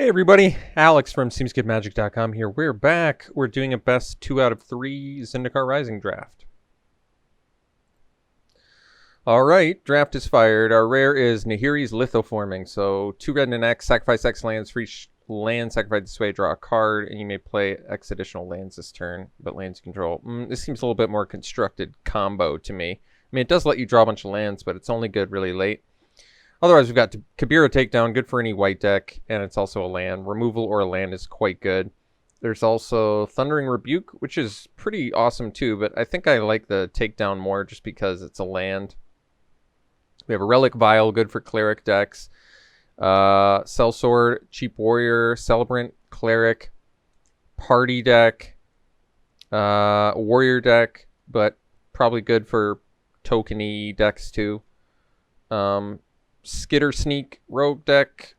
Hey everybody, Alex from SeemsGoodMagic.com here. We're back. We're doing a best 2 out of 3 Zendikar Rising draft. Alright, draft is fired. Our rare is Nahiri's Lithoforming. So 2 red and an X, sacrifice X lands. For each land sacrificed this way, draw a card, and you may play X additional lands this turn, but lands you control. This seems a little bit more constructed combo to me. I mean, it does let you draw a bunch of lands, but it's only good really late. Otherwise, we've got Kabira Takedown, good for any white deck, and it's also a land. Removal or a land is quite good. There's also Thundering Rebuke, which is pretty awesome too, but I think I like the Takedown more just because it's a land. We have a Relic Vial, good for Cleric decks. Sellsword, Cheap Warrior, Celebrant, Cleric, Party deck, Warrior deck, but probably good for token-y decks too. Skitter Sneak rogue deck.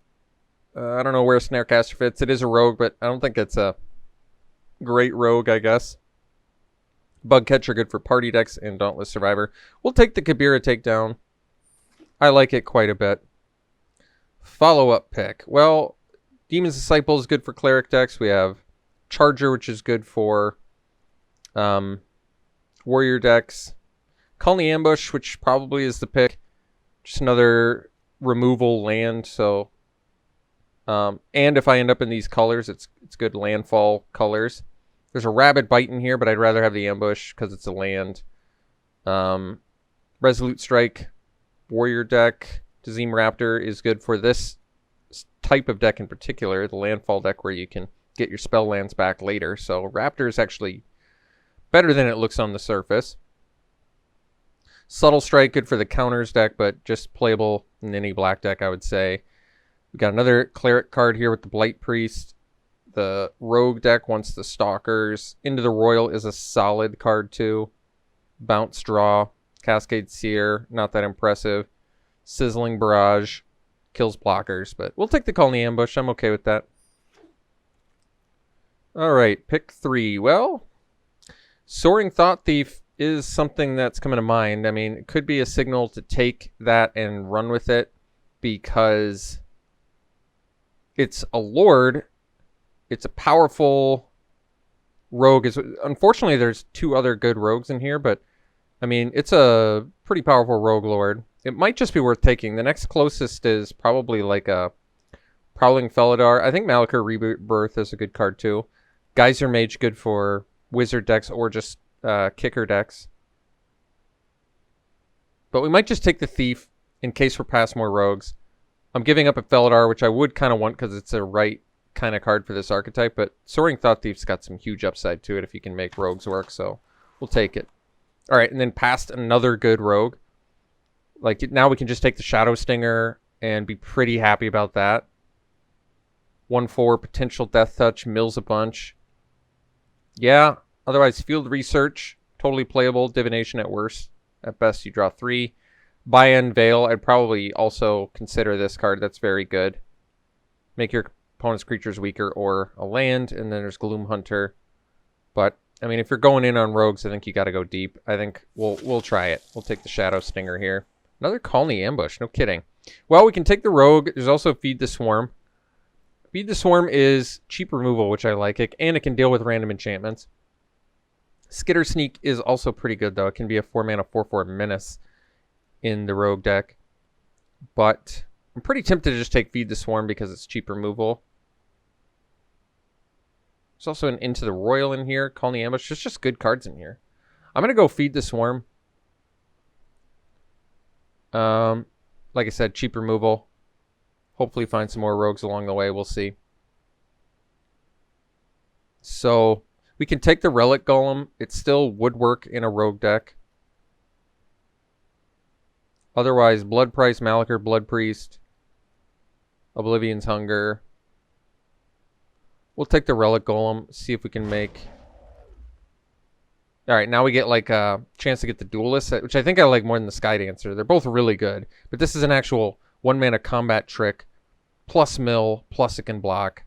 I don't know where Snarecaster fits. It is a rogue, but I don't think it's a great rogue, I guess. Bug Catcher, good for party decks, and Dauntless Survivor. We'll take the Kabira Takedown. I like it quite a bit. Follow-up pick. Well, Demon's Disciple is good for cleric decks. We have Charger, which is good for warrior decks. Colony Ambush, which probably is the pick. Just another removal land, so and if I end up in these colors, it's good landfall colors. There's a Rabid Bite in here, but I'd rather have the Ambush because it's a land. Resolute Strike, Warrior deck. Tazim Raptor is good for this type of deck in particular, the landfall deck where you can get your spell lands back later. So Raptor is actually better than it looks on the surface. Subtle Strike, good for the counters deck, but just playable in any black deck, I would say. We got another Cleric card here with the Blight Priest. The Rogue deck wants the Stalkers. Into the Royal is a solid card too. Bounce Draw, Cascade Seer, not that impressive. Sizzling Barrage, kills blockers, but we'll take the Colony Ambush. I'm okay with that. Alright, pick 3. Well, Soaring Thought Thief is something that's coming to mind. I mean, it could be a signal to take that and run with it because it's a Lord. It's a powerful rogue. Unfortunately, there's 2 other good rogues in here, but I mean, it's a pretty powerful rogue Lord. It might just be worth taking. The next closest is probably like a Prowling Felidar. I think Malakir Rebirth is a good card too. Geyser Mage, good for wizard decks or just kicker decks. But we might just take the Thief in case we're past more rogues. I'm giving up a Felidar, which I would kind of want because it's a right kind of card for this archetype, but Soaring Thought Thief's got some huge upside to it if you can make rogues work, so we'll take it. Alright, and then past another good rogue. Like, now we can just take the Shadow Stinger and be pretty happy about that. 1/4, potential Death Touch, mills a bunch. Yeah. Otherwise, Field Research, totally playable. Divination at worst. At best, you draw 3. By-End Veil, I'd probably also consider this card. That's very good. Make your opponent's creatures weaker or a land. And then there's Gloom Hunter. But, I mean, if you're going in on rogues, I think you got to go deep. I think we'll try it. We'll take the Shadow Stinger here. Another Colony Ambush. No kidding. Well, we can take the Rogue. There's also Feed the Swarm. Feed the Swarm is cheap removal, which I like. And it can deal with random enchantments. Skitter Sneak is also pretty good, though. It can be a 4-mana 4/4 menace in the Rogue deck. But I'm pretty tempted to just take Feed the Swarm because it's cheap removal. There's also an Into the Royal in here. Colony Ambush. There's just good cards in here. I'm going to go Feed the Swarm. Like I said, cheap removal. Hopefully find some more rogues along the way. We'll see. So we can take the Relic Golem. It still would work in a rogue deck. Otherwise, Blood Price, Malakir, Blood Priest, Oblivion's Hunger. We'll take the Relic Golem, see if we can make... Alright, now we get like a chance to get the Duelist, which I think I like more than the Sky Dancer. They're both really good, but this is an actual 1-mana combat trick, plus mill, plus it can block.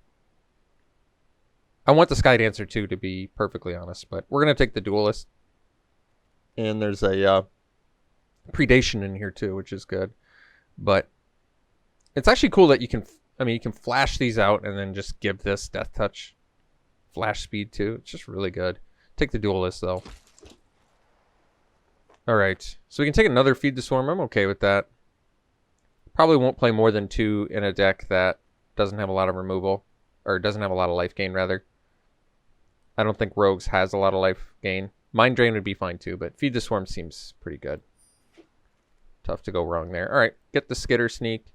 I want the Sky Dancer too, to be perfectly honest, but we're going to take the Duelist. And there's a Predation in here too, which is good. But it's actually cool that you can I mean, you can flash these out and then just give this Death Touch flash speed too. It's just really good. Take the Duelist though. Alright, so we can take another Feed the Swarm. I'm okay with that. Probably won't play more than 2 in a deck that doesn't have a lot of removal. Or doesn't have a lot of life gain, rather. I don't think Rogues has a lot of life gain. Mind Drain would be fine too, but Feed the Swarm seems pretty good. Tough to go wrong there. Alright, get the Skitter Sneak.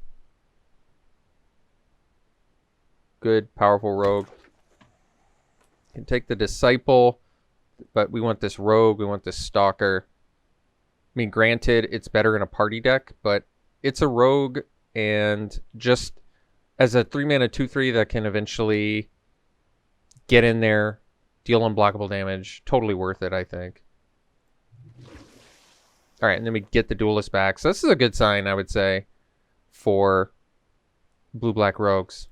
Good, powerful Rogue. Can take the Disciple, but we want this Rogue, we want this Stalker. I mean, granted, it's better in a party deck, but it's a Rogue, and just as a 3-mana 2/3 that can eventually get in there, deal unblockable damage, totally worth it, I think. Alright, and then we get the Duelist back. So this is a good sign, I would say, for blue-black Rogues.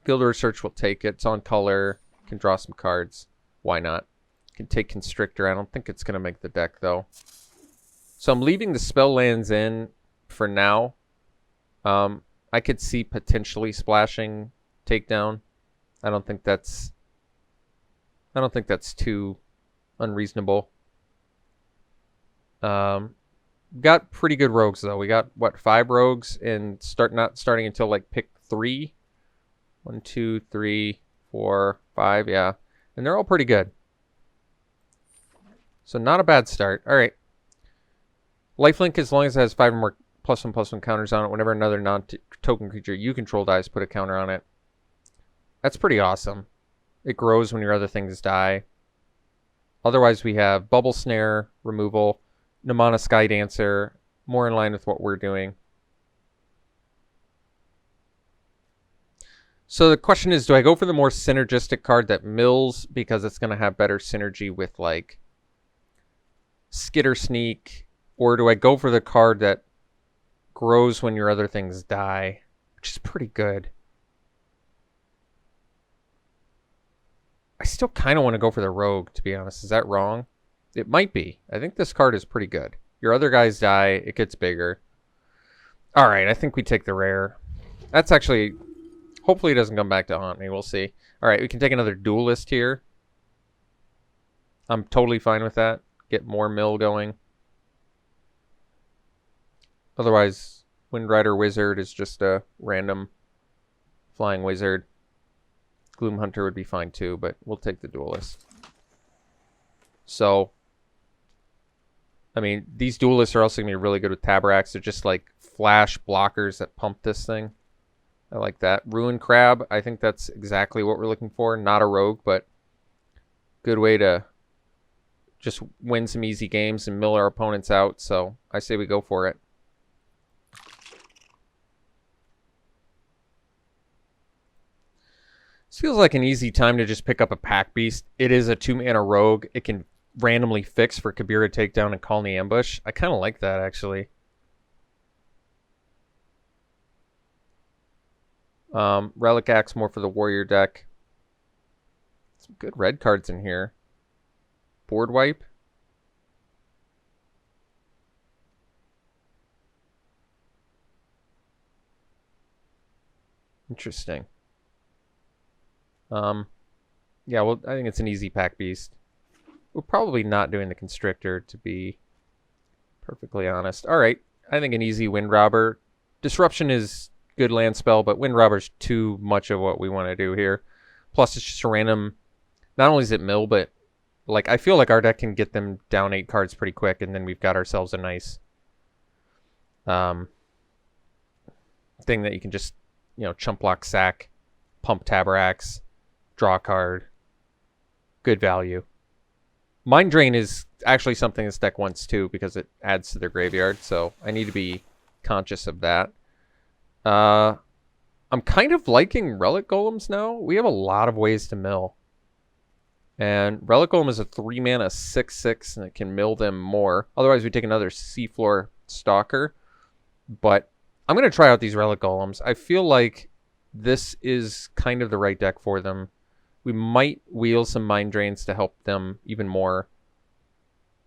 Field Research will take it. It's on color. Can draw some cards. Why not? Can take Constrictor. I don't think it's going to make the deck, though. So I'm leaving the spell lands in for now. I could see potentially splashing Takedown. I don't think that's too unreasonable. Got pretty good Rogues, though. We got, what, 5 Rogues, and not starting until, like, pick 3. 1, 2, 3, 4, 5, yeah. And they're all pretty good. So not a bad start. All right. Lifelink, as long as it has 5 or more +1/+1 counters on it, whenever another non-token creature you control dies, put a counter on it. That's pretty awesome. It grows when your other things die. Otherwise, we have Bubble Snare, removal, Namana Sky Dancer, more in line with what we're doing. So the question is, do I go for the more synergistic card that mills because it's going to have better synergy with, like, Skitter Sneak, or do I go for the card that grows when your other things die, which is pretty good? I still kind of want to go for the Rogue, to be honest. Is that wrong? It might be. I think this card is pretty good. Your other guys die, it gets bigger. Alright, I think we take the rare. That's actually... Hopefully it doesn't come back to haunt me. We'll see. Alright, we can take another Duelist here. I'm totally fine with that. Get more mill going. Otherwise, Windrider Wizard is just a random flying wizard. Gloom Hunter would be fine too, but we'll take the Duelist. So, I mean, these Duelists are also going to be really good with Tabaraks. They're just like flash blockers that pump this thing. I like that. Ruin Crab, I think that's exactly what we're looking for. Not a Rogue, but good way to just win some easy games and mill our opponents out. So I say we go for it. This feels like an easy time to just pick up a Pack Beast. It is a 2-mana Rogue. It can randomly fix for Kabira Takedown and Colony Ambush. I kind of like that, actually. Relic Axe more for the Warrior deck. Some good red cards in here. Board Wipe. Interesting. Yeah, well, I think it's an easy Pack Beast. We're probably not doing the Constrictor, to be perfectly honest. Alright, I think an easy Wind Robber. Disruption is good land spell, but Wind Robber's too much of what we want to do here. Plus, it's just a random... Not only is it mill, but like I feel like our deck can get them down 8 cards pretty quick, and then we've got ourselves a nice thing that you can just, you know, chump block, sack, pump Tabaraks, draw a card. Good value. Mind Drain is actually something this deck wants too, because it adds to their graveyard, so I need to be conscious of that. I'm kind of liking Relic Golems now. We have a lot of ways to mill. And Relic Golem is a 3-mana 6/6, and it can mill them more. Otherwise, we take another Seafloor Stalker. But I'm going to try out these Relic Golems. I feel like this is kind of the right deck for them. We might wheel some Mind Drains to help them even more.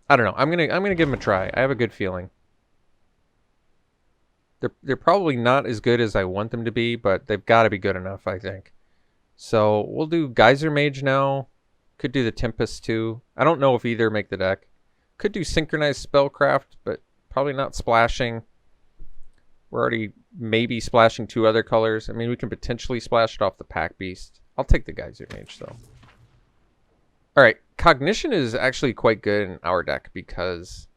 I don't know. I'm gonna give them a try. I have a good feeling. They're probably not as good as I want them to be, but they've got to be good enough, I think. So we'll do Geyser Mage now. Could do the Tempest too. I don't know if either make the deck. Could do Synchronized Spellcraft, but probably not splashing. We're already maybe splashing 2 other colors. I mean, we can potentially splash it off the Pack Beast. I'll take the Geyser Mage, though. Alright, Cognition is actually quite good in our deck, because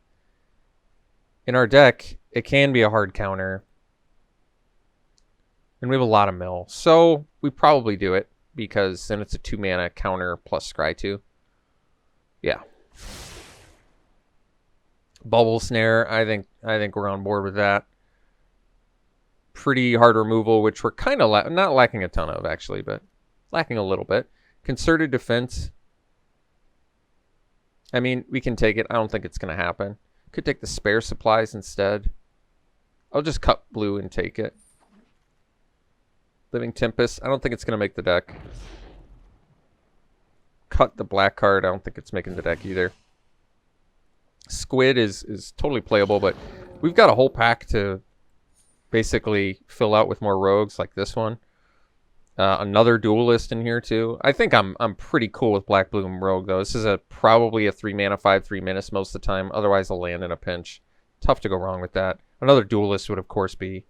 in our deck, it can be a hard counter. And we have a lot of mill. So, we probably do it, because then it's a 2-mana counter plus Scry 2. Yeah. Bubble Snare, I think we're on board with that. Pretty hard removal, which we're kind of not lacking a ton of, actually, but lacking a little bit. Concerted Defense. I mean, we can take it. I don't think it's going to happen. Could take the Spare Supplies instead. I'll just cut blue and take it. Living Tempest. I don't think it's going to make the deck. Cut the black card. I don't think it's making the deck either. Squid is totally playable, but we've got a whole pack to basically fill out with more rogues like this one. Another duelist in here too. I think I'm pretty cool with Black Bloom Rogue though. This is probably a 3-mana 5/3 menace most of the time. Otherwise, I'll land in a pinch. Tough to go wrong with that. Another duelist would of course be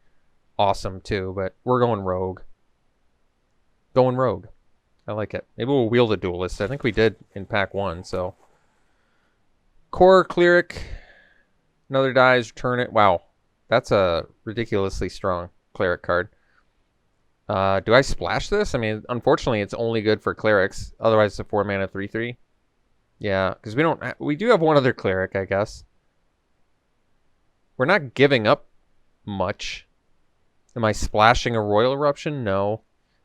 awesome too, but we're going rogue. Going rogue. I like it. Maybe we'll wheel the duelist. I think we did in pack 1. So Core Cleric. Another dies. Return it. Wow. That's a ridiculously strong cleric card. Do I splash this? I mean, unfortunately, it's only good for clerics. Otherwise, it's a 4-mana 3/3. Yeah, because we do have one other cleric, I guess. We're not giving up much. Am I splashing a Royal Eruption? No.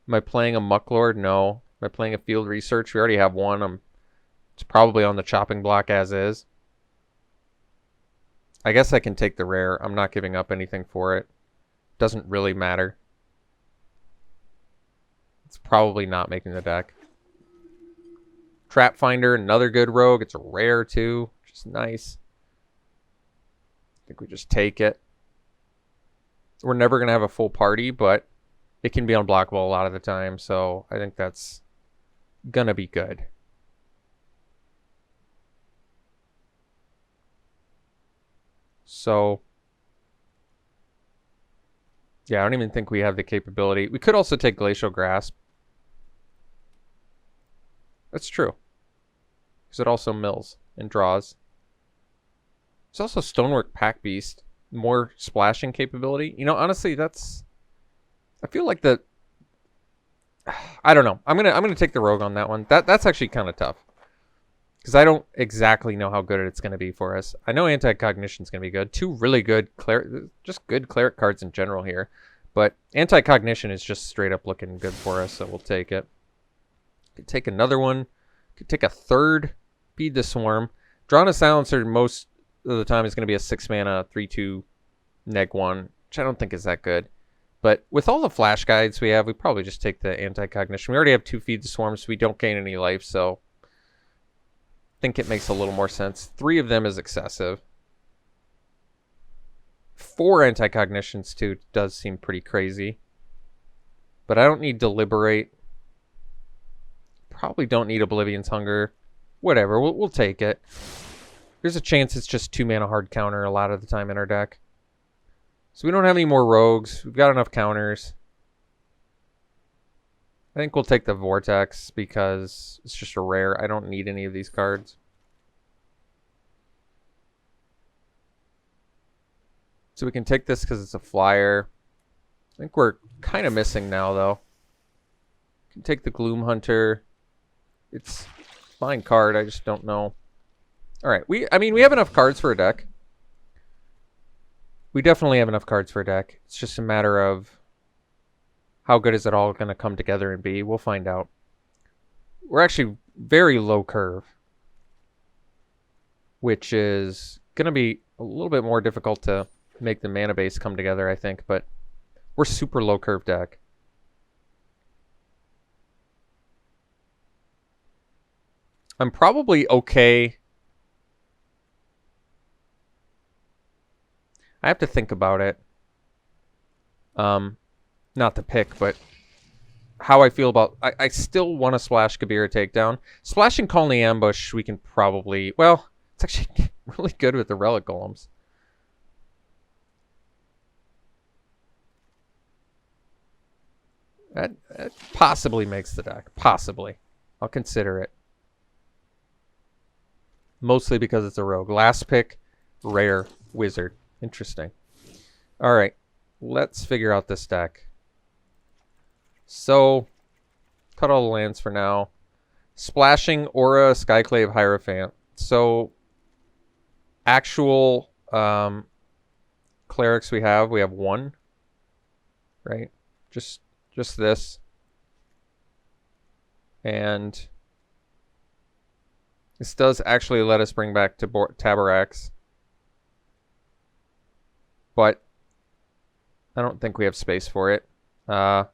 Am I playing a Mucklord? No. Am I playing a Field Research? We already have one. It's probably on the chopping block as is. I guess I can take the rare. I'm not giving up anything for it. Doesn't really matter. It's probably not making the deck. Trap Finder, another good rogue. It's a rare too, which is nice. I think we just take it. We're never going to have a full party, but it can be unblockable a lot of the time, so I think that's going to be good. So, yeah, I don't even think we have the capability. We could also take Glacial Grasp. That's true. Because it also mills and draws. There's also Stonework Pack Beast. More splashing capability. You know, honestly, that's... I feel like the... I don't know. I'm gonna take the rogue on that one. That's actually kind of tough. Because I don't exactly know how good it's going to be for us. I know Anti-Cognition is going to be good. 2 really good just good cleric cards in general here. But Anti-Cognition is just straight up looking good for us, so we'll take it. Could take another one. Could take a third. Feed the Swarm. Drawn a Silencer most of the time is going to be a 6-mana 3/2 -1, which I don't think is that good. But with all the flash guides we have, we probably just take the Anti-Cognition. We already have 2 Feed the Swarm, so we don't gain any life, so... think it makes a little more sense. 3 of them is excessive. 4 Anti-Cognitions too does seem pretty crazy. But I don't need Deliberate. Probably don't need Oblivion's Hunger. Whatever, we'll take it. There's a chance it's just 2-mana hard counter a lot of the time in our deck. So we don't have any more rogues. We've got enough counters. I think we'll take the Vortex because it's just a rare. I don't need any of these cards. So we can take this because it's a flyer. I think we're kind of missing now, though. Can take the Gloom Hunter. It's a fine card. I just don't know. All right. I mean, we have enough cards for a deck. We definitely have enough cards for a deck. It's just a matter of... how good is it all going to come together and be? We'll find out. We're actually very low curve, which is going to be a little bit more difficult to make the mana base come together, I think, but we're super low curve deck. I'm probably okay. I have to think about it. Not the pick, but how I feel about... I still want to splash Kabir takedown. Splashing Colony Ambush, we can probably... Well, it's actually really good with the Relic Golems. That possibly makes the deck. Possibly. I'll consider it. Mostly because it's a rogue. Last pick, rare, wizard. Interesting. Alright. Let's figure out this deck. So, cut all the lands for now. Splashing Aura, Skyclave, Hierophant. So, actual clerics we have one. Right? Just this. And this does actually let us bring back to Taborax. But I don't think we have space for it. In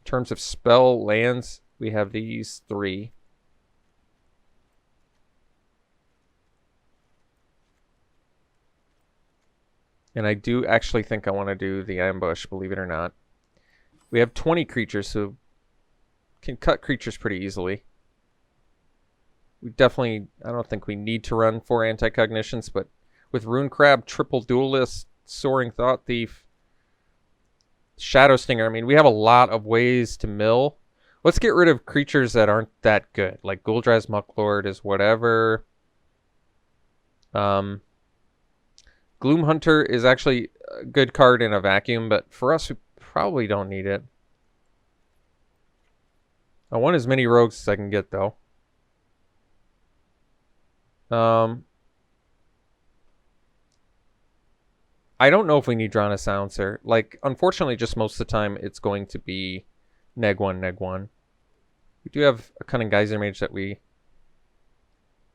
terms of spell lands, we have these 3. And I do actually think I want to do the ambush, believe it or not. We have 20 creatures, so can cut creatures pretty easily. We definitely, I don't think we need to run 4 anti-cognitions, but with Rune Crab, Triple Duelist, Soaring Thought Thief, Shadow Stinger, I mean, we have a lot of ways to mill. Let's get rid of creatures that aren't that good. Like Gul'Draz's Mucklord is whatever. Gloom Hunter is actually a good card in a vacuum, but for us, we probably don't need it. I want as many rogues as I can get, though. I don't know if we need Drana Silencer. Like, unfortunately, just most of the time, it's going to be neg 1, neg 1. We do have a Cunning Geyser Mage that we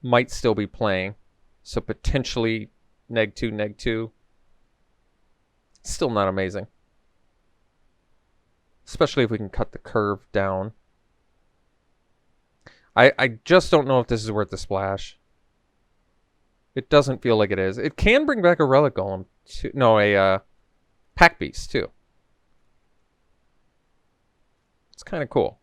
might still be playing. So potentially neg 2, neg 2. Still not amazing. Especially if we can cut the curve down. I just don't know if this is worth the splash. It doesn't feel like it is. It can bring back a Relic Golem. No, a Pack Beast, too. It's kind of cool.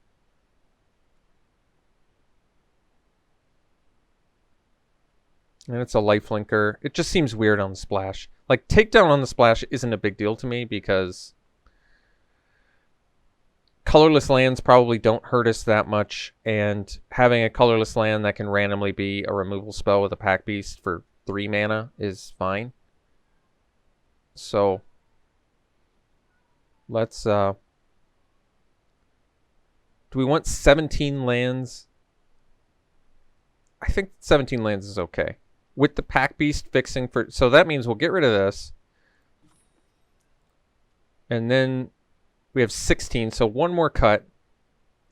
And it's a lifelinker. It just seems weird on the splash. Like, takedown on the splash isn't a big deal to me because colorless lands probably don't hurt us that much, and having a colorless land that can randomly be a removal spell with a Pack Beast for 3 mana is fine. So let's do we want 17 lands? I think 17 lands is okay. With the Pack Beast fixing for, so that means we'll get rid of this. And then we have 16, so one more cut.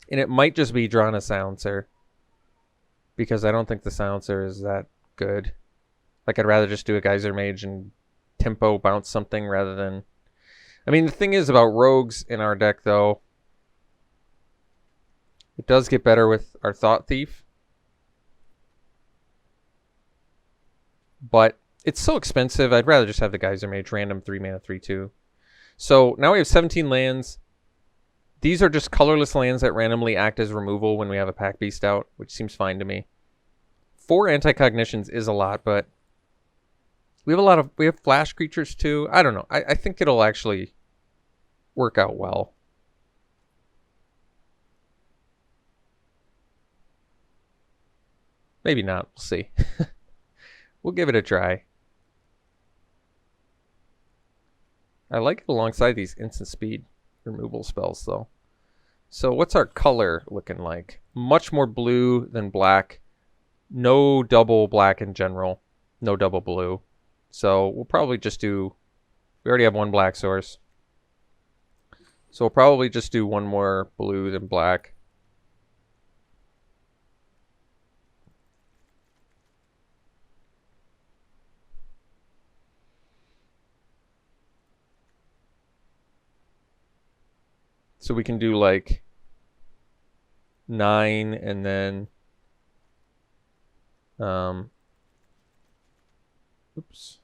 And it might just be Drana Silencer, because I don't think the Silencer is that good. Like, I'd rather just do a Geyser Mage and tempo bounce something rather than... I mean, the thing is about rogues in our deck, though, it does get better with our Thought Thief. But it's so expensive, I'd rather just have the Geyser Mage, random 3 mana, 3/2. So now we have 17 lands. These are just colorless lands that randomly act as removal when we have a Pack Beast out, which seems fine to me. 4 anti-cognitions is a lot, but we have flash creatures too. I don't know. I think it'll actually work out well. Maybe not. We'll see. We'll give it a try. I like it alongside these instant speed removal spells, though. So what's our color looking like? Much more blue than black. No double black in general. No double blue. So we'll probably just do... We already have 1 black source. So we'll probably just do 1 more blue than black. So we can do like 9 and then oops.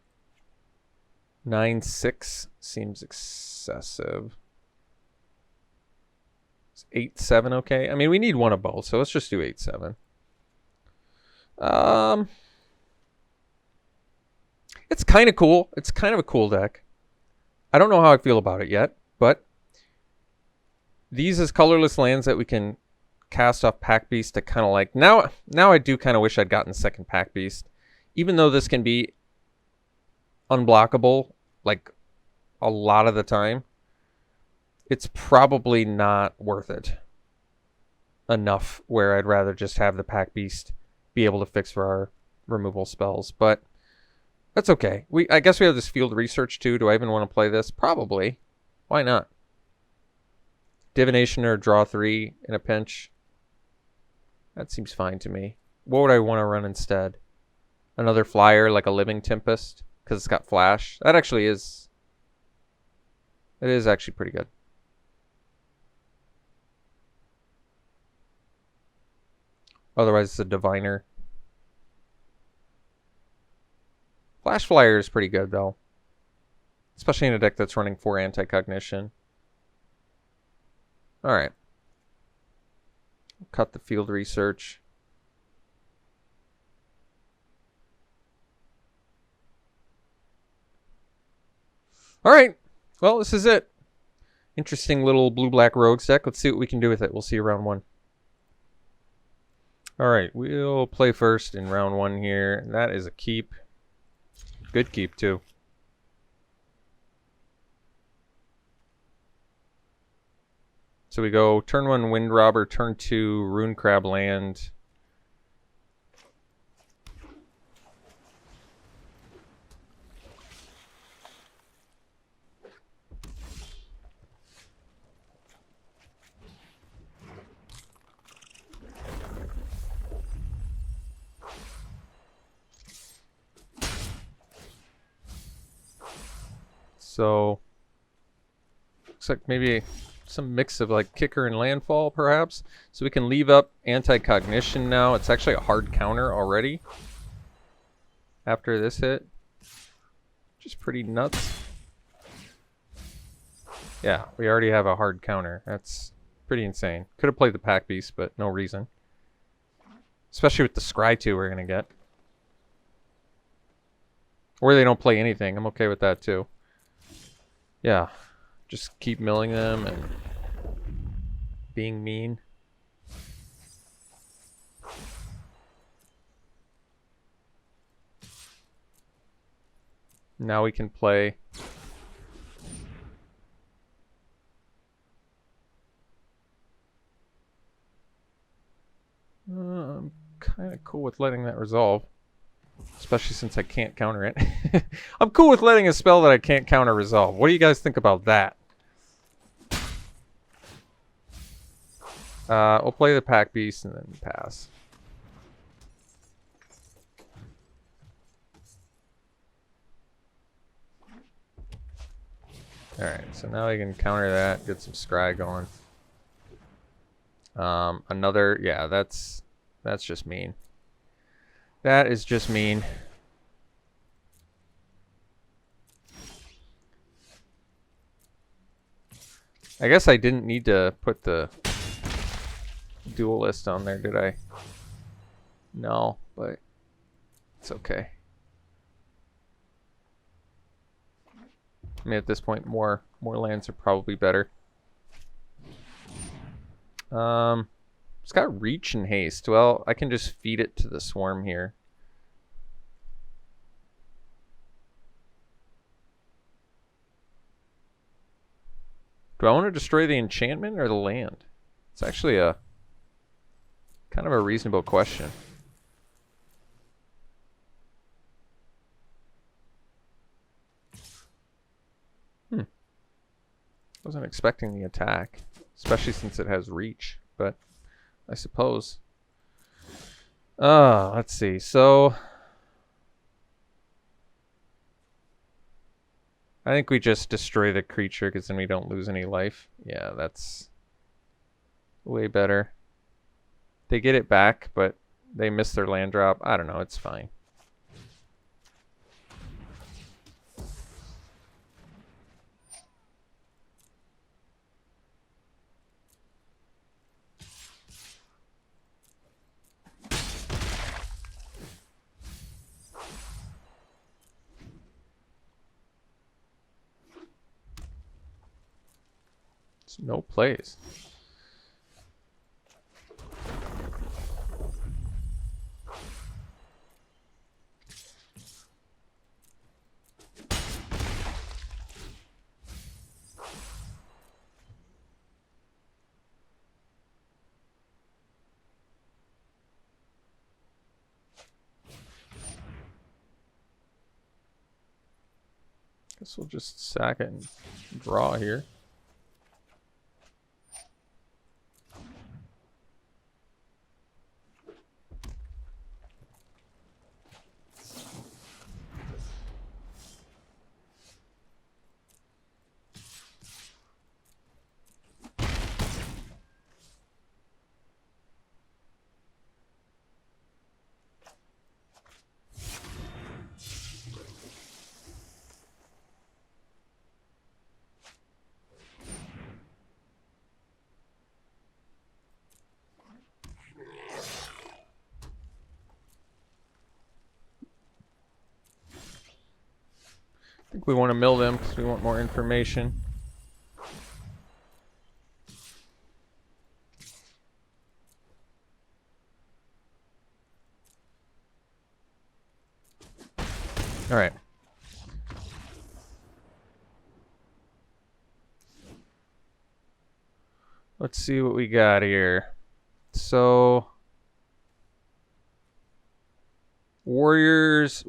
9-6 seems excessive. Is 8-7 okay? I mean, we need one of both, so let's just do 8-7. It's kind of cool. It's kind of a cool deck. I don't know how I feel about it yet, but these as colorless lands that we can cast off Pack Beast to kind of like... Now I do kind of wish I'd gotten second Pack Beast. Even though this can be unblockable, like, a lot of the time, it's probably not worth it enough where I'd rather just have the Pack Beast be able to fix for our removal spells. But that's okay. I guess we have this field research too. Do I even want to play this? Probably. Why not? Divination or draw 3 in a pinch. That seems fine to me. What would I want to run instead? Another flyer like a Living Tempest because it's got flash. That actually is... It is actually pretty good. Otherwise, it's a Diviner. Flash Flyer is pretty good, though. Especially in a deck that's running 4 Anti-Cognition. Alright. Cut the field research. Alright. Well, this is it. Interesting little blue-black rogues deck. Let's see what we can do with it. We'll see you round 1. Alright, we'll play first in round 1 here. That is a keep. Good keep, too. So we go turn 1 Wind Robber, turn 2 Rune Crab land. So looks like maybe some mix of like kicker and landfall perhaps. So we can leave up Anti-Cognition now. It's actually a hard counter already after this hit. Just pretty nuts. Yeah, we already have a hard counter. That's pretty insane. Could have played the Pack Beast, but no reason. Especially with the Scry 2 we're going to get. Or they don't play anything. I'm okay with that too. Yeah, just keep milling them and being mean. Now we can play. I'm kind of cool with letting that resolve. Especially since I can't counter it. I'm cool with letting a spell that I can't counter resolve. What do you guys think about that? We'll play the Pack Beast and then pass. Alright, so now I can counter that, get some scry going. Another, yeah, that's just mean. That is just mean. I guess I didn't need to put the duelist on there, did I? No, but it's okay. I mean, at this point, more lands are probably better. It's got reach and haste. Well, I can just feed it to the swarm here. Do I want to destroy the enchantment or the land? It's actually a kind of a reasonable question. Wasn't expecting the attack, especially since it has reach, but I suppose. Let's see. So I think we just destroy the creature because then we don't lose any life. Yeah, that's way better. They get it back, but they miss their land drop. I don't know. It's fine. No plays. Guess we'll just sack it and draw here. I think we want to mill them because we want more information. All right. Let's see what we got here. So warriors,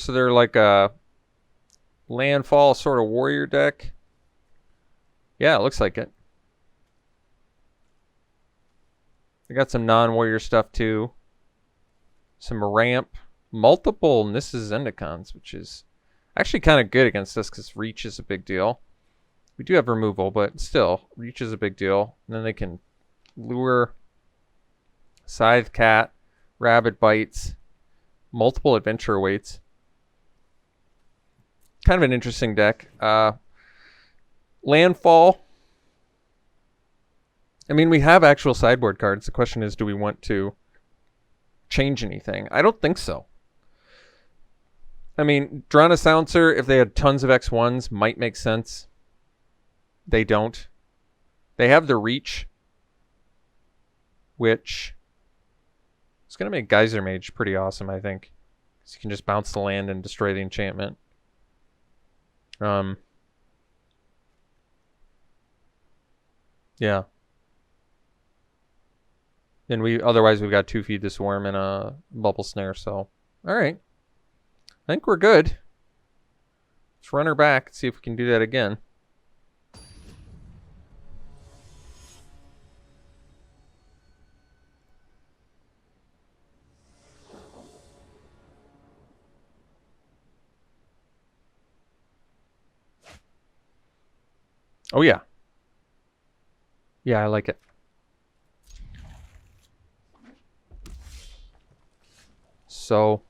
so they're like a landfall sort of warrior deck. Yeah, it looks like it. They got some non-warrior stuff too. Some ramp, multiple, and this is Zendikars, which is actually kind of good against us because reach is a big deal. We do have removal, but still, reach is a big deal. And then they can lure, scythe cat, rabid bites, multiple adventure awaits. Kind of an interesting deck. Landfall. I mean, we have actual sideboard cards. The question is, do we want to change anything? I don't think so. I mean, Drana Silencer, if they had tons of X1s, might make sense. They don't. They have the reach, which is going to make Geyser Mage pretty awesome, I think. Because you can just bounce the land and destroy the enchantment. Yeah. And otherwise we've got 2 Feed the Swarm and a Bubble Snare, so alright. I think we're good. Let's run her back and see if we can do that again. Oh yeah. Yeah, I like it. So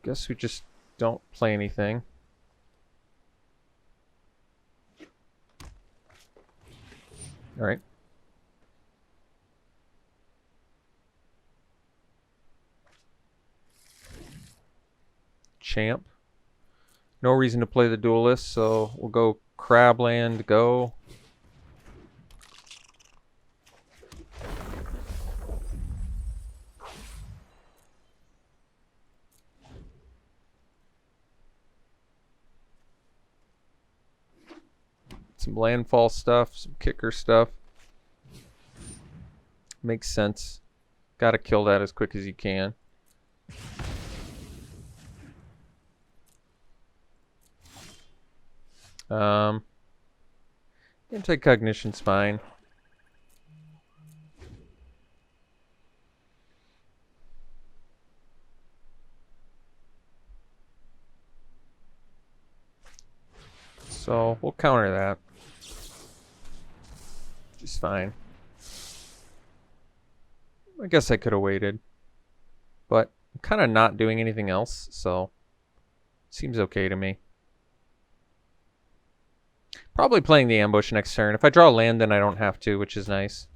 guess we just don't play anything. All right. Champ. No reason to play the Duelist, so we'll go Crabland, go. Some landfall stuff, some kicker stuff. Makes sense. Gotta kill that as quick as you can. Anti-cognition's fine. So we'll counter that. Just fine. I guess I could have waited. But I'm kind of not doing anything else, so seems okay to me. Probably playing the ambush next turn. If I draw land, then I don't have to, which is nice.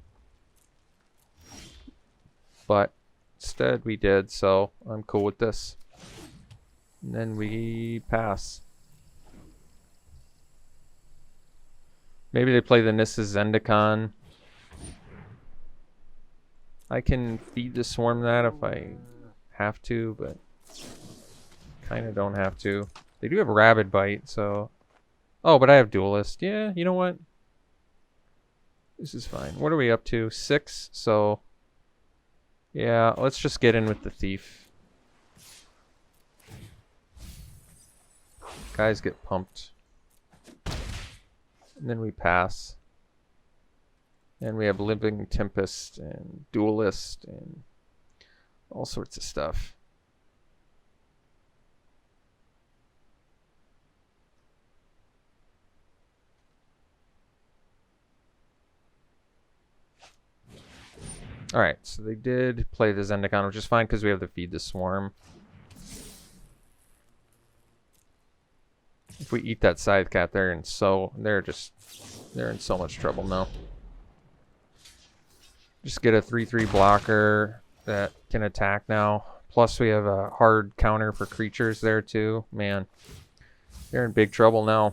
But instead we did, so I'm cool with this. And then we pass. Maybe they play the Nissa Zendikar. I can feed the Swarm that if I have to, but kind of don't have to. They do have Rabid Bite, so... Oh, but I have Duelist. Yeah, you know what? This is fine. What are we up to? 6, so... Yeah, let's just get in with the Thief. Guys get pumped. And then we pass. And we have Living Tempest and Duelist and all sorts of stuff. Alright, so they did play the Zendikar, which is fine because we have to feed the Swarm. If we eat that Scythe Cat, they're in so much trouble now. Just get a 3/3 blocker that can attack now. Plus we have a hard counter for creatures there too. Man, they're in big trouble now.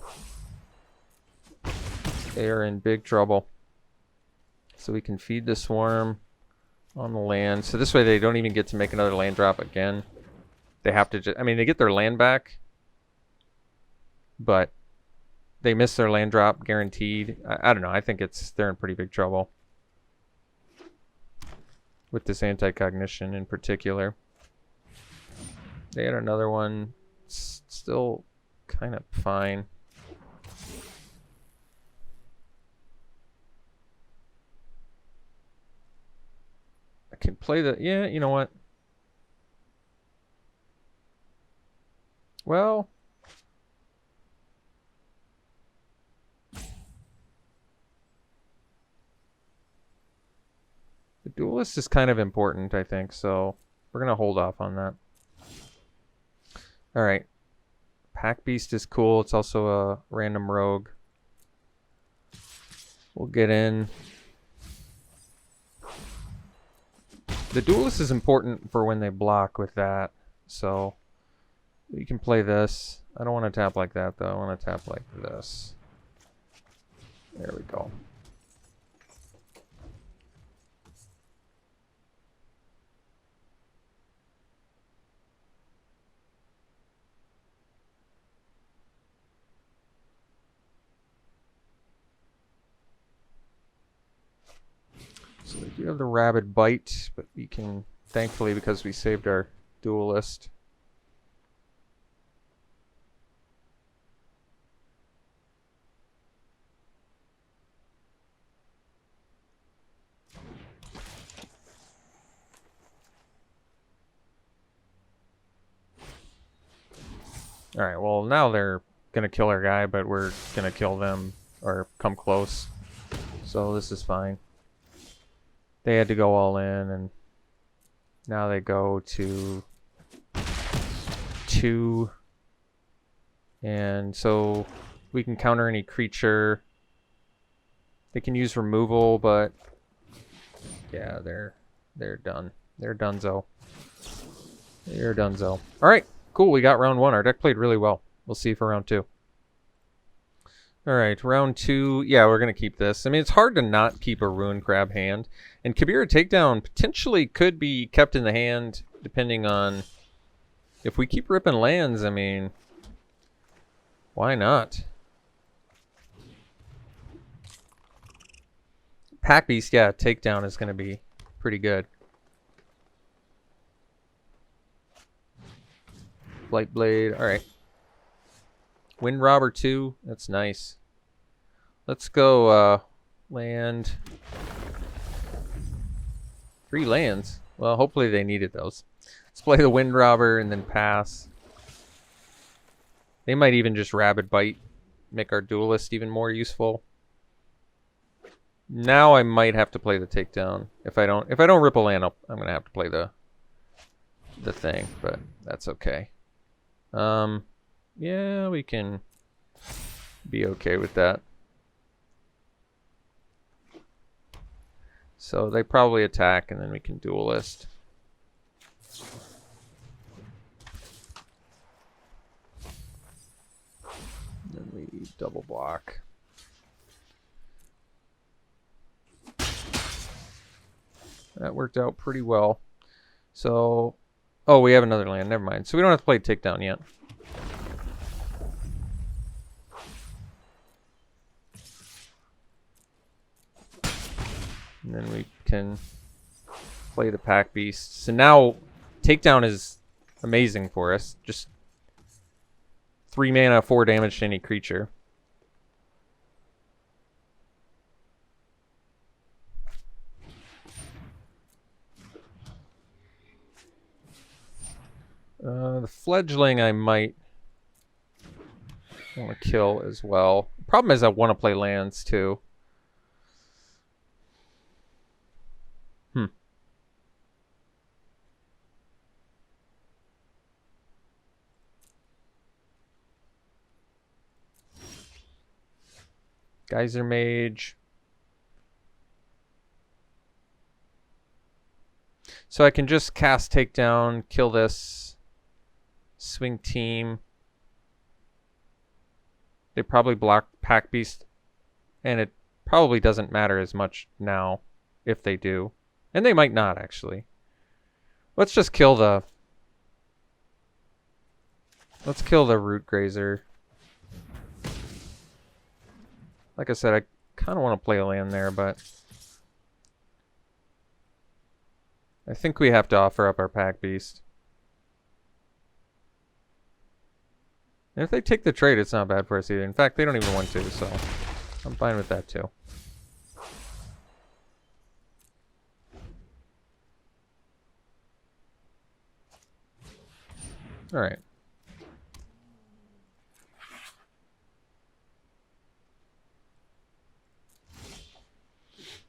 They are in big trouble. So we can feed the Swarm on the land. So this way they don't even get to make another land drop again. They have to just, I mean, they get their land back, but they miss their land drop guaranteed. I don't know. I think they're in pretty big trouble with this anti-cognition in particular. They had another one, still kind of fine. I can play the, yeah, you know what? Well, the Duelist is kind of important, I think, so we're going to hold off on that. Alright. Pack Beast is cool. It's also a random rogue. We'll get in. The Duelist is important for when they block with that, so we can play this. I don't want to tap like that, though. I want to tap like this. There we go. So we do have the Rabid Bite, but we can, thankfully, because we saved our Duelist. Alright, well now they're gonna kill our guy, but we're gonna kill them, or come close. So this is fine. They had to go all in, and now they go to 2. And so we can counter any creature. They can use removal, but yeah, they're done. They're donezo. They're donezo. Alright, cool, we got round 1. Our deck played really well. We'll see for round 2. Alright, round 2. Yeah, we're going to keep this. I mean, it's hard to not keep a Ruin Crab hand. And Kabira Takedown potentially could be kept in the hand depending on... If we keep ripping lands, I mean... Why not? Pack Beast, yeah, Takedown is going to be pretty good. Blight Blade, alright. Wind Robber 2, that's nice. Let's go land. 3 lands. Well, hopefully they needed those. Let's play the Wind Robber and then pass. They might even just Rabid Bite, make our Duelist even more useful. Now I might have to play the Takedown. If I don't rip a land, I'm gonna have to play the thing, but that's okay. Yeah, we can be okay with that. So they probably attack, and then we can Duelist. Then we double block. That worked out pretty well. So, oh, we have another land. Never mind. So we don't have to play takedown yet. And then we can play the pack beast. So now takedown is amazing for us. Just 3 mana, 4 damage to any creature. The fledgling I might want to kill as well. Problem is I want to play lands too. Geyser Mage. So I can just cast Takedown, kill this, swing team. They probably block Pack Beast, and it probably doesn't matter as much now if they do. And they might not, actually. Let's just kill the... Let's kill the Root Grazer. Like I said, I kind of want to play a land there, but... I think we have to offer up our Pack Beast. And if they take the trade, it's not bad for us either. In fact, they don't even want to, so I'm fine with that too. Alright.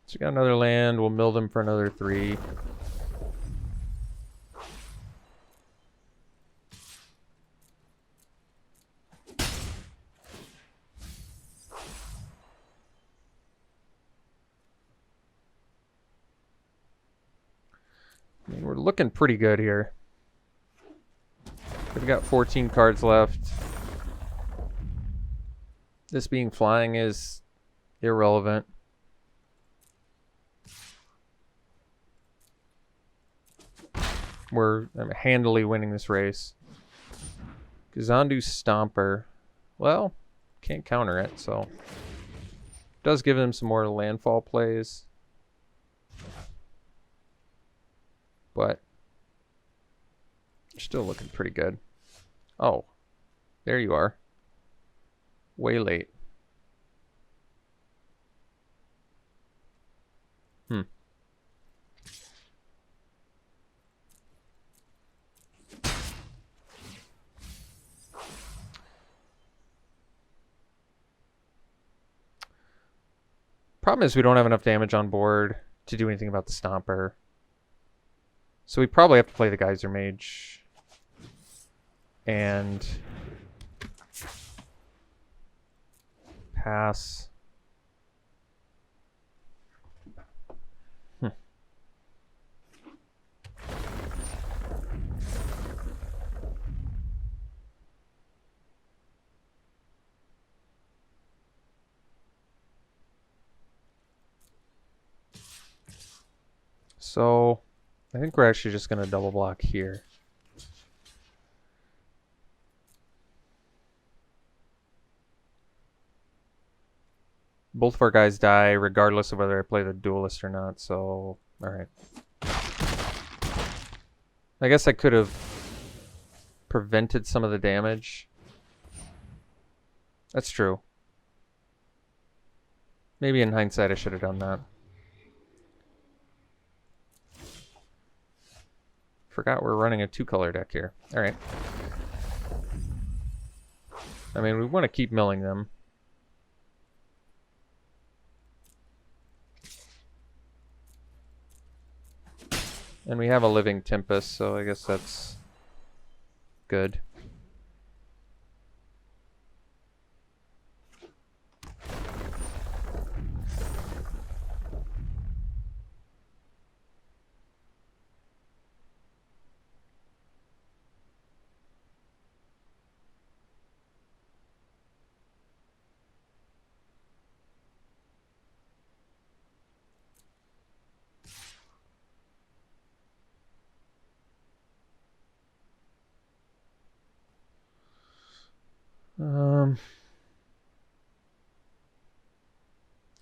So we got another land. We'll mill them for another 3. I mean, we're looking pretty good here. We've got 14 cards left. This being flying is irrelevant. We're handily winning this race. Gazandu Stomper. Well, can't counter it, so... Does give them some more landfall plays. But... still looking pretty good. Oh. There you are. Way late. Problem is we don't have enough damage on board to do anything about the Stomper. So we probably have to play the Geyser Mage. And pass. So I think we're actually just going to double block here. Both of our guys die regardless of whether I play the Duelist or not, so alright. I guess I could have prevented some of the damage. That's true. Maybe in hindsight I should have done that. Forgot we're running a 2-color deck here. Alright. I mean, we want to keep milling them. And we have a Living Tempest, so I guess that's good.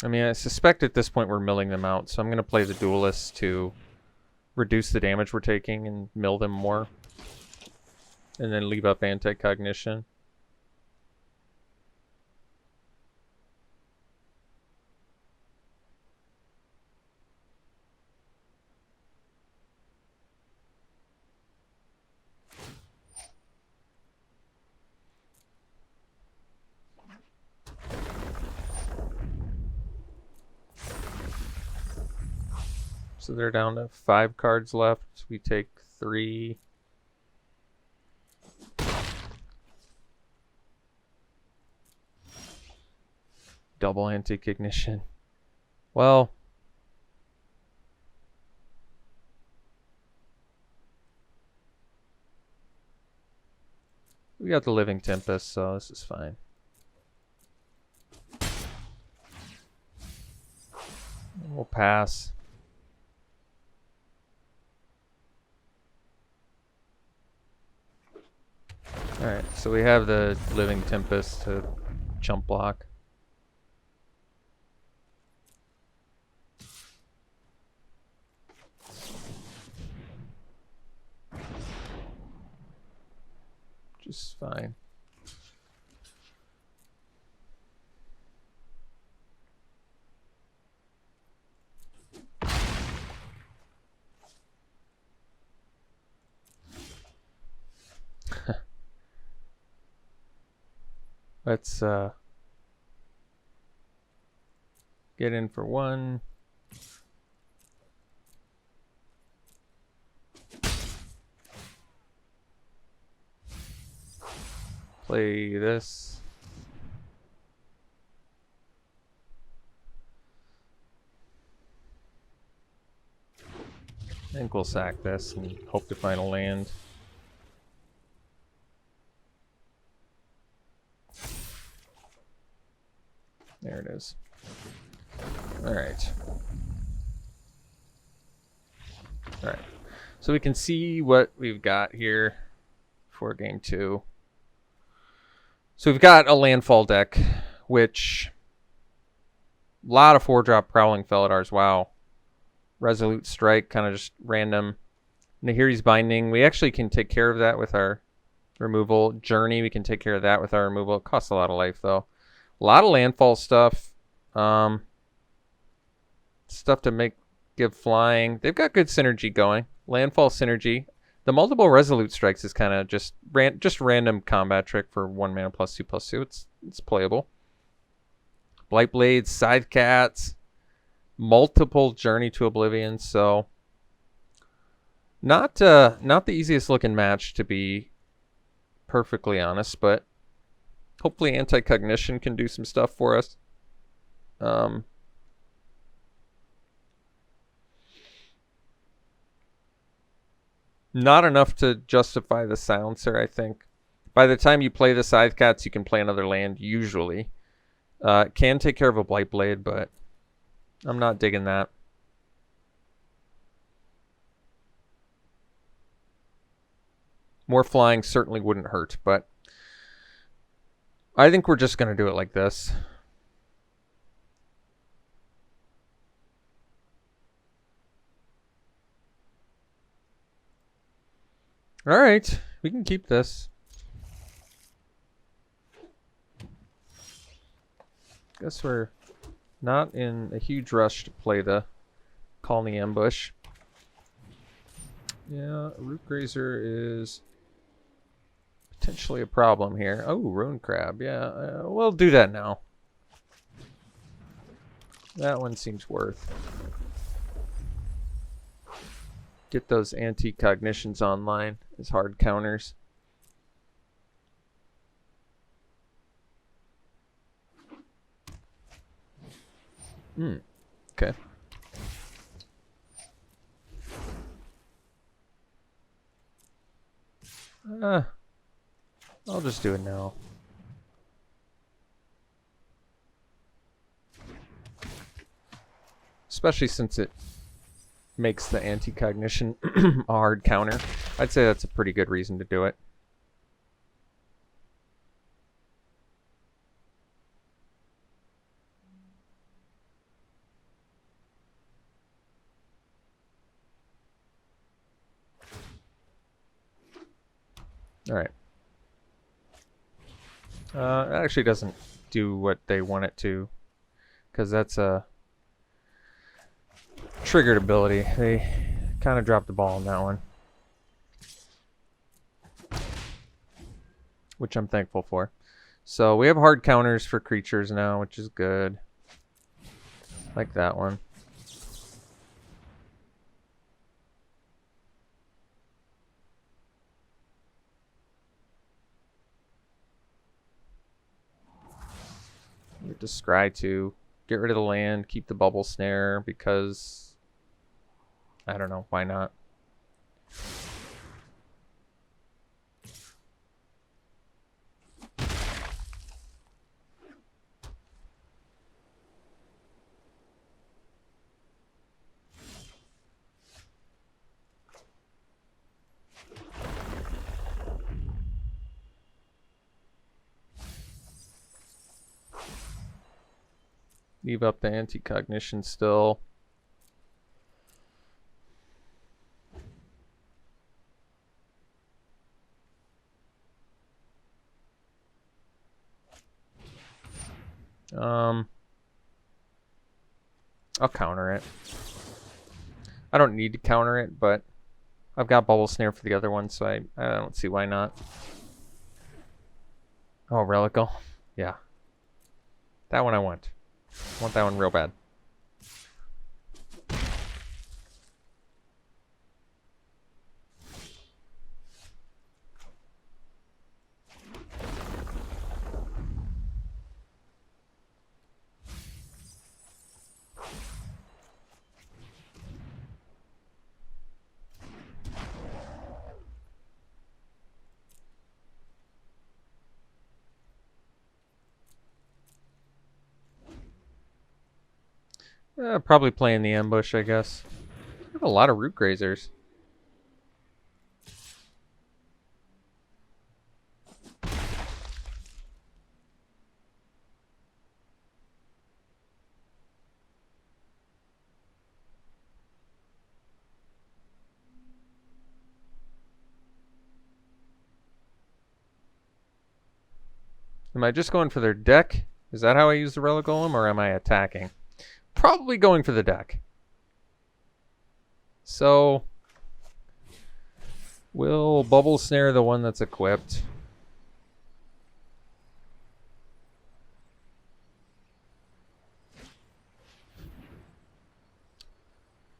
I mean, I suspect at this point we're milling them out, so I'm going to play the Duelist to reduce the damage we're taking and mill them more. And then leave up Anti-Cognition. So they're down to 5 cards left. We take 3. Double Anti-Cognition. Well, we got the Living Tempest, so this is fine. We'll pass. Alright, so we have the Living Tempest to chump block. Just fine. Let's get in for 1. Play this. I think we'll sack this and hope to find a land. There it is. Alright. Alright. So we can see what we've got here for game 2. So we've got a landfall deck, which a lot of 4-drop Prowling Felidars. Wow. Resolute Strike, kind of just random. Nahiri's Binding. We actually can take care of that with our removal. Journey, we can take care of that with our removal. It costs a lot of life, though. A lot of landfall stuff. Stuff to give flying. They've got good synergy going. Landfall synergy. The multiple Resolute Strikes is kind of just random combat trick for 1 mana +2/+2. It's playable. Blight Blades, Scythe Cats, multiple Journey to Oblivion. So not the easiest looking match, to be perfectly honest, but hopefully Anti-Cognition can do some stuff for us. Not enough to justify the silencer, I think. By the time you play the Scythe Cats, you can play another land, usually. Can take care of a Blight Blade, but I'm not digging that. More flying certainly wouldn't hurt, but I think we're just going to do it like this. All right, we can keep this. Guess we're not in a huge rush to play the Colony Ambush. Yeah, Root Grazer is potentially a problem here. Oh, Ruin Crab. Yeah, we'll do that now. That one seems worth. Get those Anti-Cognitions online as hard counters. Okay. I'll just do it now. Especially since it makes the Anti-Cognition a hard counter. I'd say that's a pretty good reason to do it. Alright. It actually doesn't do what they want it to, because that's a triggered ability. They kind of dropped the ball on that one, which I'm thankful for. So we have hard counters for creatures now, which is good. Like that one. We have to scry to get rid of the land, keep the bubble snare, because I don't know, why not? Leave up the anti-cognition still. I'll counter it. I don't need to counter it, but I've got Bubble Snare for the other one, so I don't see why not. Oh, Relical. Yeah. That one I want. I want that one real bad. Probably playing the ambush, I guess. I have a lot of Root Grazers. Am I just going for their deck? Is that how I use the Relic Golem, or am I attacking? Probably going for the deck. So we'll Bubble Snare the one that's equipped.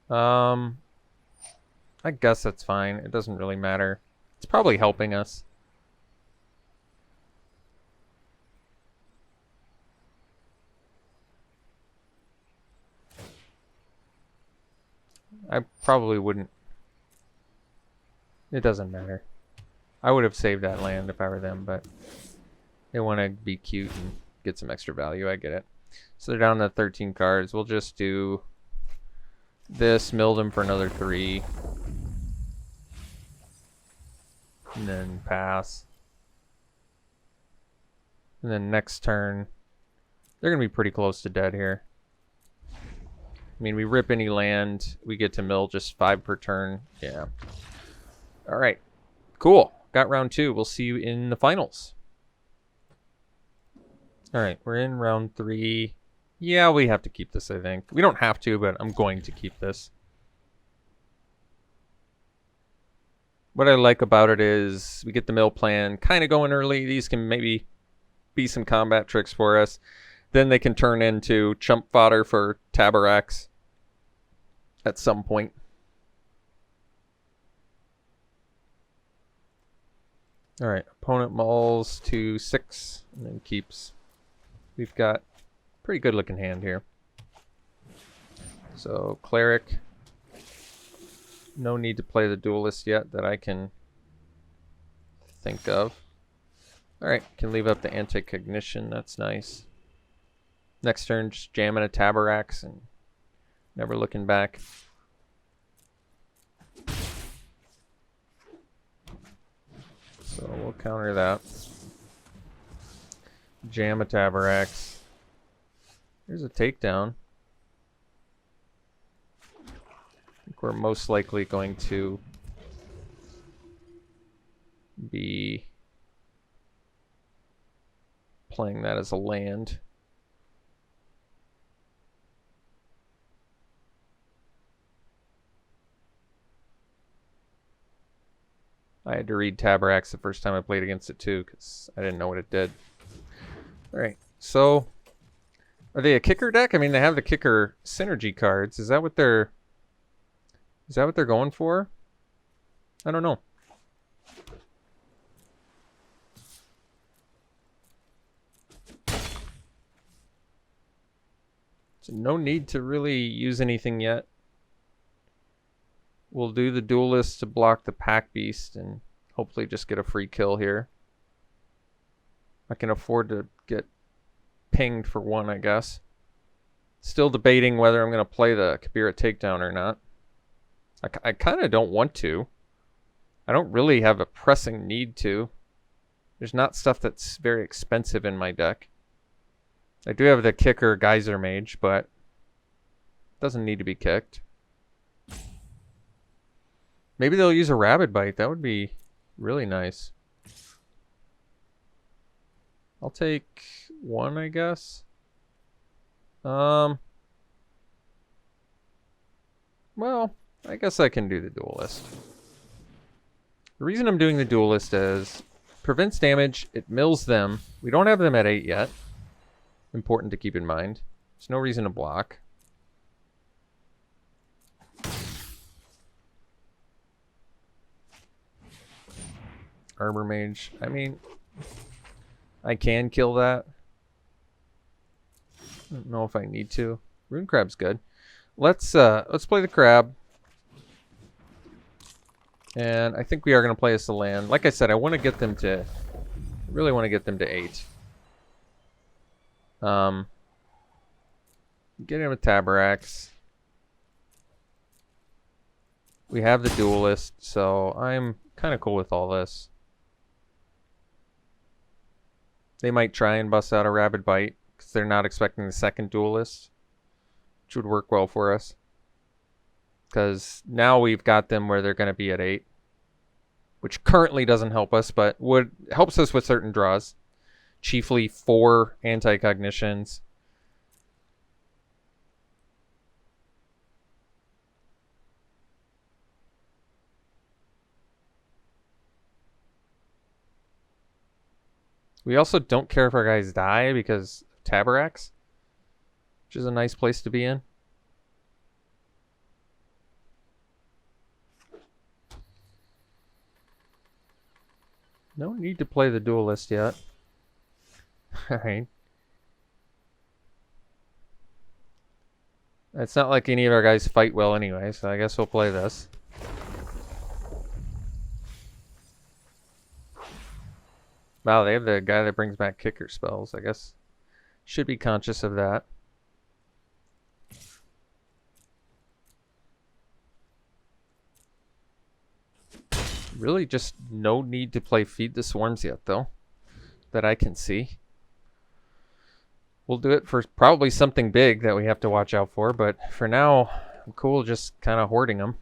I guess that's fine. It doesn't really matter. It's probably helping us. I probably wouldn't. It doesn't matter. I would have saved that land if I were them, but they want to be cute and get some extra value. I get it. So they're down to 13 cards. We'll just do this, mill them for another 3. And then pass. And then next turn, they're going to be pretty close to dead here. I mean, we rip any land, we get to mill just 5 per turn. Yeah. All right. Cool. Got round 2. We'll see you in the finals. All right. We're in round 3. Yeah, we have to keep this, I think. We don't have to, but I'm going to keep this. What I like about it is we get the mill plan kind of going early. These can maybe be some combat tricks for us. Then they can turn into chump fodder for Tabaraks at some point. All right, opponent mulls to 6 and then keeps. We've got a pretty good looking hand here. So cleric. No need to play the duelist yet that I can think of. All right, can leave up the anti-cognition. That's nice. Next turn, just jamming a Tabaraks and never looking back. So we'll counter that. Jam a Tabaraks. Here's a takedown. I think we're most likely going to be playing that as a land. I had to read Tabaraks the first time I played against it too, because I didn't know what it did. Alright, so are they a kicker deck? I mean, they have the kicker synergy cards. Is that what they're going for? I don't know. So no need to really use anything yet. We'll do the Duelist to block the Pack Beast and hopefully just get a free kill here. I can afford to get pinged for one, I guess. Still debating whether I'm going to play the Kabira Takedown or not. I kind of don't want to. I don't really have a pressing need to. There's not stuff that's very expensive in my deck. I do have the kicker Geyser Mage, but it doesn't need to be kicked. Maybe they'll use a Rabid Bite. That would be really nice. I'll take one, I guess. Well, I guess I can do the Duelist. The reason I'm doing the Duelist is prevents damage. It mills them. We don't have them at 8 yet. Important to keep in mind. There's no reason to block. Arbor Mage. I mean, I can kill that. I don't know if I need to. Rune Crab's good. Let's play the Crab. And I think we are going to play as the land. Like I said, I want to get them to... really want to get them to 8. Get him a Tabaraks. We have the Duelist, so I'm kind of cool with all this. They might try and bust out a Rabid Bite because they're not expecting the second Duelist, which would work well for us. Because now we've got them where they're going to be at 8, which currently doesn't help us, but helps us with certain draws, chiefly 4 anti-cognitions. We also don't care if our guys die because of Tabaraks, which is a nice place to be in. No need to play the Duelist yet. Alright. It's not like any of our guys fight well anyway, so I guess we'll play this. Wow, they have the guy that brings back kicker spells. I guess should be conscious of that. Really just no need to play Feed the Swarms yet, though, that I can see. We'll do it for probably something big that we have to watch out for, but for now, I'm cool just kind of hoarding them.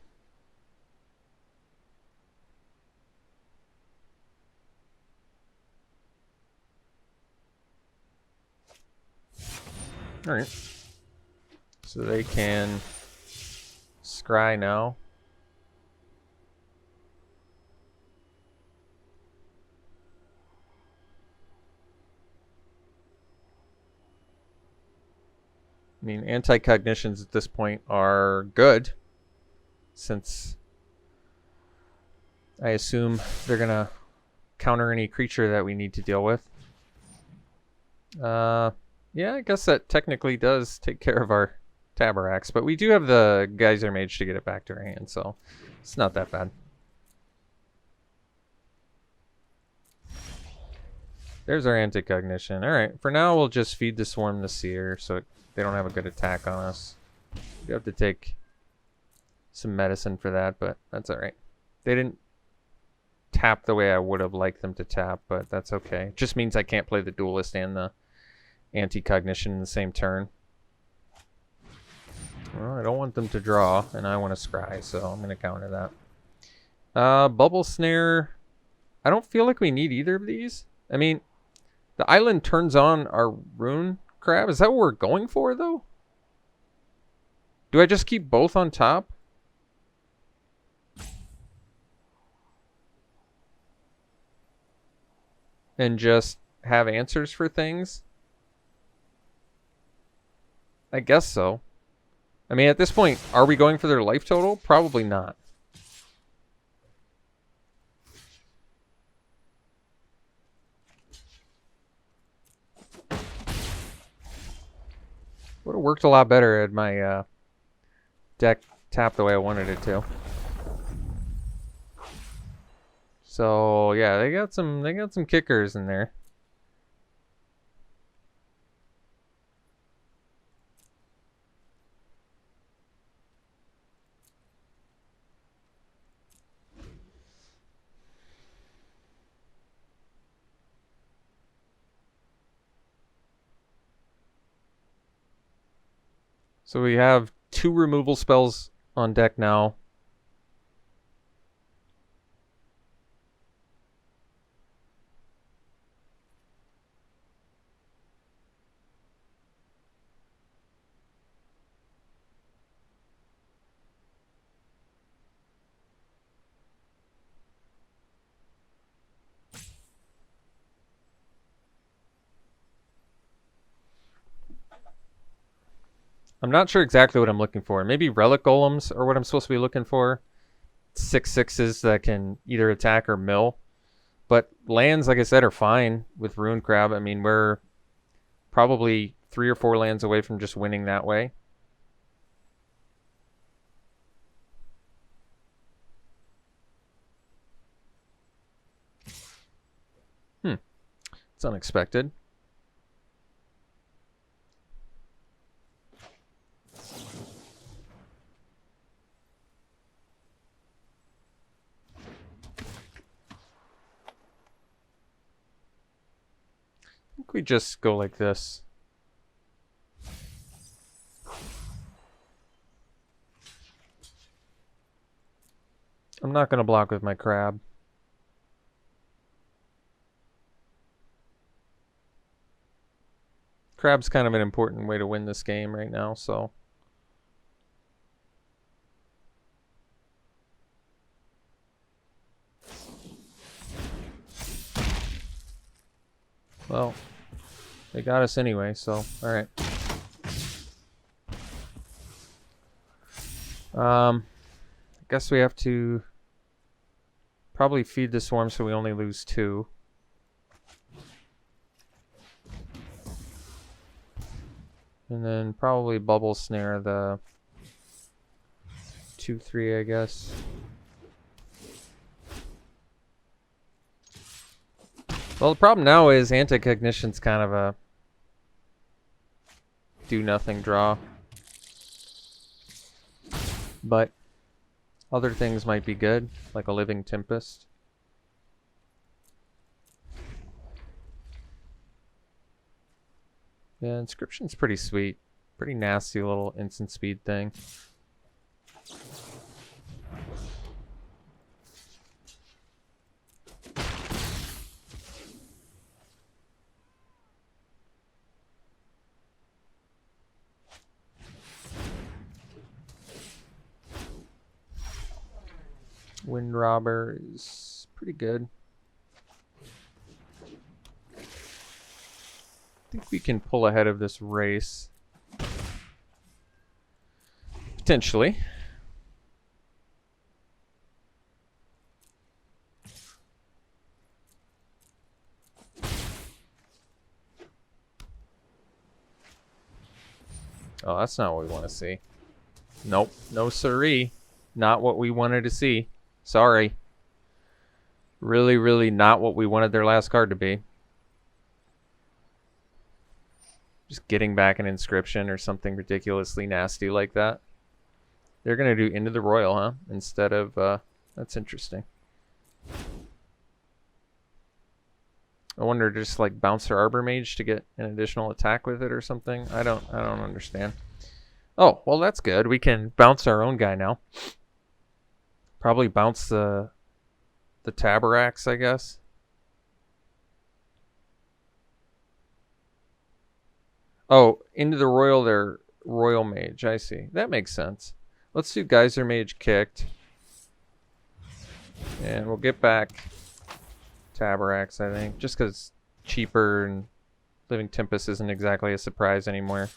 Alright. So they can scry now. I mean, anti-cognitions at this point are good, since I assume they're going to counter any creature that we need to deal with. Yeah, I guess that technically does take care of our Tabaraks, but we do have the Geyser Mage to get it back to our hand, so it's not that bad. There's our anti-cognition. Alright, for now we'll just feed the Swarm the Seer so they don't have a good attack on us. You have to take some medicine for that, but that's alright. They didn't tap the way I would have liked them to tap, but that's okay. It just means I can't play the Duelist and the anti-cognition in the same turn. Well, I don't want them to draw, and I want to scry, so I'm going to counter that. Bubble Snare. I don't feel like we need either of these. I mean, the island turns on our rune crab. Is that what we're going for, though? Do I just keep both on top? And just have answers for things? I guess so. I mean, at this point, are we going for their life total? Probably not. Would have worked a lot better had my deck tapped the way I wanted it to. So yeah, they got some kickers in there. So we have 2 removal spells on deck now. I'm not sure exactly what I'm looking for. Maybe relic golems are what I'm supposed to be looking for. 6/6s that can either attack or mill. But lands, like I said, are fine with Rune Crab. I mean, we're probably 3 or 4 lands away from just winning that way. It's unexpected. I think we just go like this. I'm not going to block with my crab. Crab's kind of an important way to win this game right now, so. Well, they got us anyway, so alright. I guess we have to probably feed the swarm so we only lose 2. And then probably bubble snare the 2/3, I guess. Well, the problem now is Anti-Cognition's kind of a do-nothing draw. But other things might be good, like a Living Tempest. Yeah, Inscription's pretty sweet. Pretty nasty little instant speed thing. Wind Robber is pretty good. I think we can pull ahead of this race. Potentially. Oh, that's not what we want to see. Nope. No siree. Not what we wanted to see. Sorry. Really, really not what we wanted their last card to be. Just getting back an Inscription or something ridiculously nasty like that. They're going to do Into the Royal, huh? Instead of, that's interesting. I wonder, just like bounce their Arbor Mage to get an additional attack with it or something. I don't understand. Oh, well that's good. We can bounce our own guy now. Probably bounce the the Tabaraks, I guess. Oh, into the Royal, they're Royal Mage. I see. That makes sense. Let's do Geyser Mage kicked. And we'll get back Tabaraks, I think. Just because it's cheaper and Living Tempest isn't exactly a surprise anymore.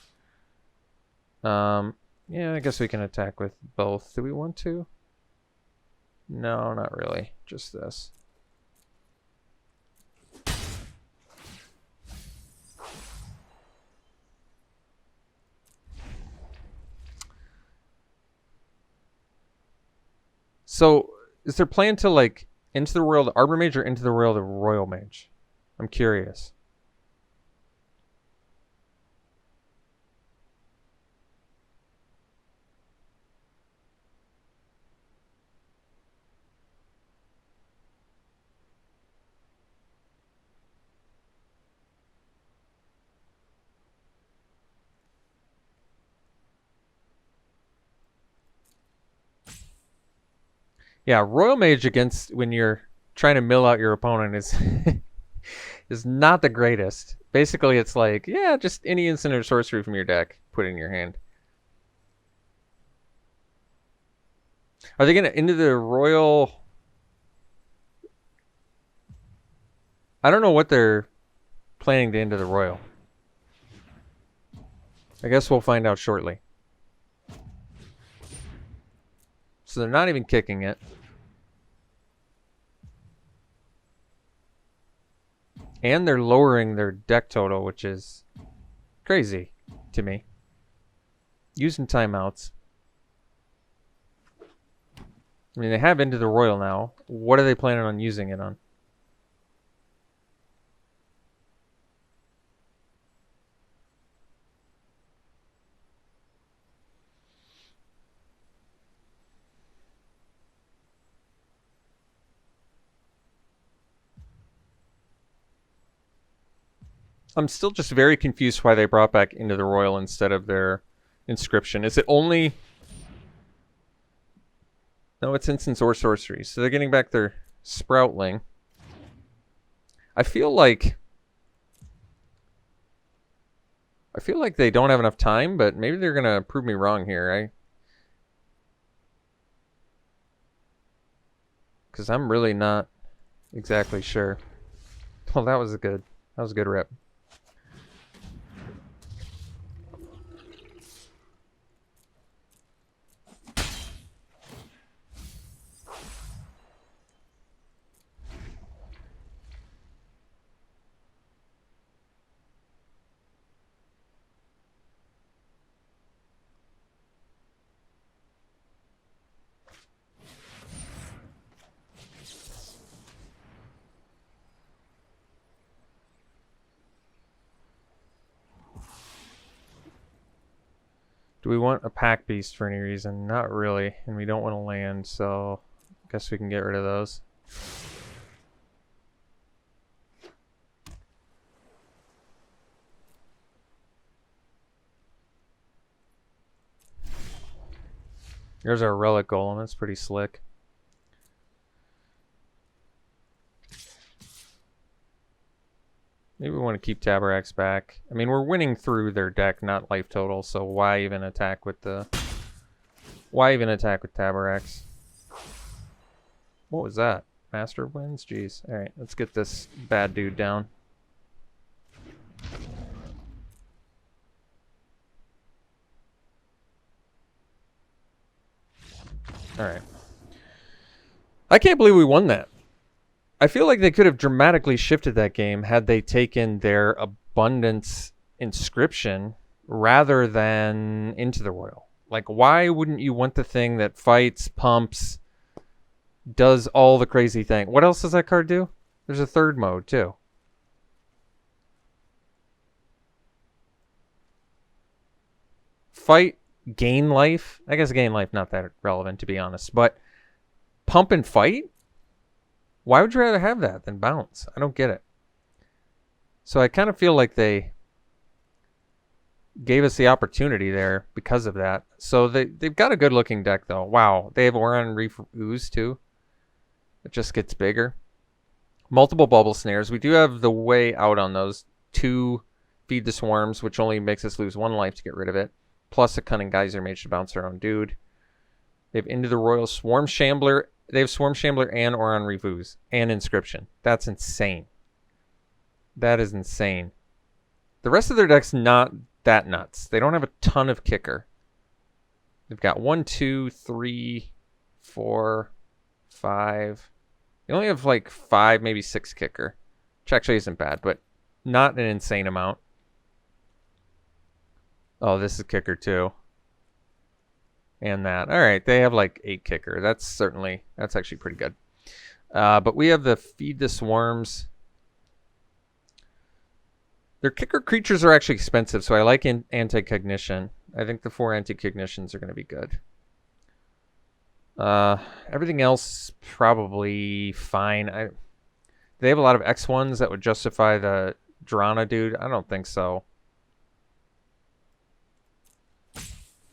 Yeah, I guess we can attack with both. Do we want to? No, not really. Just this. So, is there plan to, like, into the Royal to Arbor Mage or into the Royal to Royal Mage? I'm curious. Yeah, Royal Mage against when you're trying to mill out your opponent is is not the greatest. Basically, it's like, yeah, just any instant or sorcery from your deck, put in your hand. Are they gonna into the Royal? I don't know what they're planning to into the Royal. I guess we'll find out shortly. So they're not even kicking it. And they're lowering their deck total, which is crazy to me. Using timeouts. I mean, they have Into the Royal now. What are they planning on using it on? I'm still just very confused why they brought back Into the Royal instead of their Inscription. Is it only... No, it's instants or sorceries. So they're getting back their Sproutling. I feel like they don't have enough time, but maybe they're going to prove me wrong here. Because I'm really not exactly sure. Well, that was a good rip. Do we want a pack beast for any reason? Not really. And we don't want to land, so I guess we can get rid of those. There's our Relic Golem. That's pretty slick. Maybe we want to keep Tabaraks back. I mean, we're winning through their deck, not life total, so why even attack with the... Why even attack with Tabaraks? What was that? Master of Winds? Jeez. Alright, let's get this bad dude down. Alright. I can't believe we won that. I feel like they could have dramatically shifted that game had they taken their Abundance Inscription rather than Into the Royal. Like, why wouldn't you want the thing that fights, pumps, does all the crazy thing? What else does that card do? There's a third mode, too. Fight, gain life. I guess gain life not that relevant, to be honest. But pump and fight? Why would you rather have that than bounce? I don't get it. So I kind of feel like they gave us the opportunity there because of that. So they've got a good looking deck though. Wow. They have Oran Reef Ooze too. It just gets bigger. Multiple bubble snares. We do have the way out on those. 2 feed the swarms, which only makes us lose 1 life to get rid of it. Plus a cunning geyser mage to bounce our own dude. They have Into the Royal, Swarm Shambler. They have Swarm Shambler and Oron Revuse and Inscription. That's insane. That is insane. The rest of their deck's not that nuts. They don't have a ton of kicker. They've got 1, 2, 3, 4, 5. They only have like 5, maybe 6 kicker, which actually isn't bad, but not an insane amount. Oh, this is kicker too. And that. All right, they have like 8 kicker. That's actually pretty good. But we have the Feed the Swarms. Their kicker creatures are actually expensive, so I like Anti-Cognition. I think the 4 Anti-Cognitions are going to be good. Everything else probably fine. They have a lot of X1s that would justify the Drana dude. I don't think so.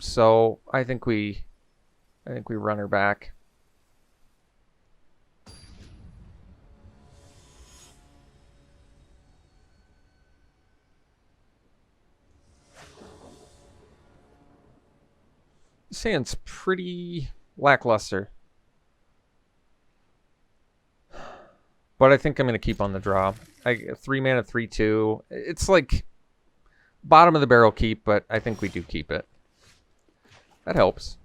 So I think we run her back. This hand's pretty lackluster. But I think I'm going to keep on the draw. 3 mana, 3/2. It's like bottom of the barrel keep, but I think we do keep it. That helps.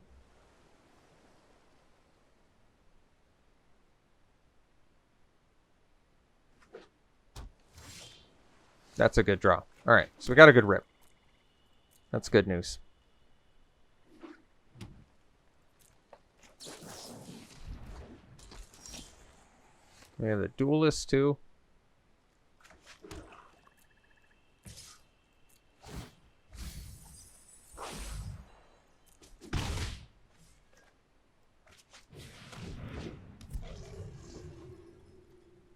That's a good draw. All right, so we got a good rip. That's good news. We have the Duelist too.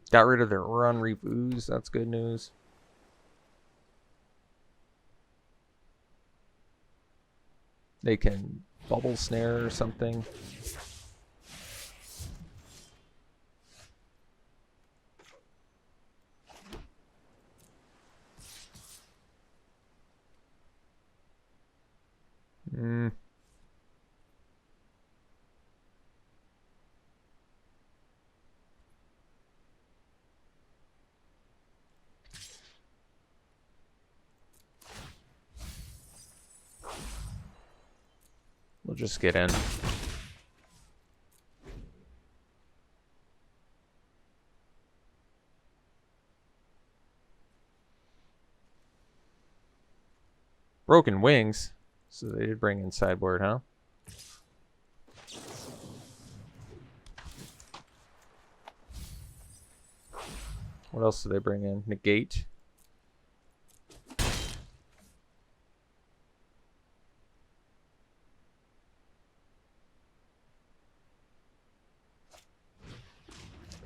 Got rid of their Run Revuse. That's good news. They can Bubble Snare or something. We'll just get in. Broken Wings. So they did bring in sideboard, huh? What else did they bring in? Negate.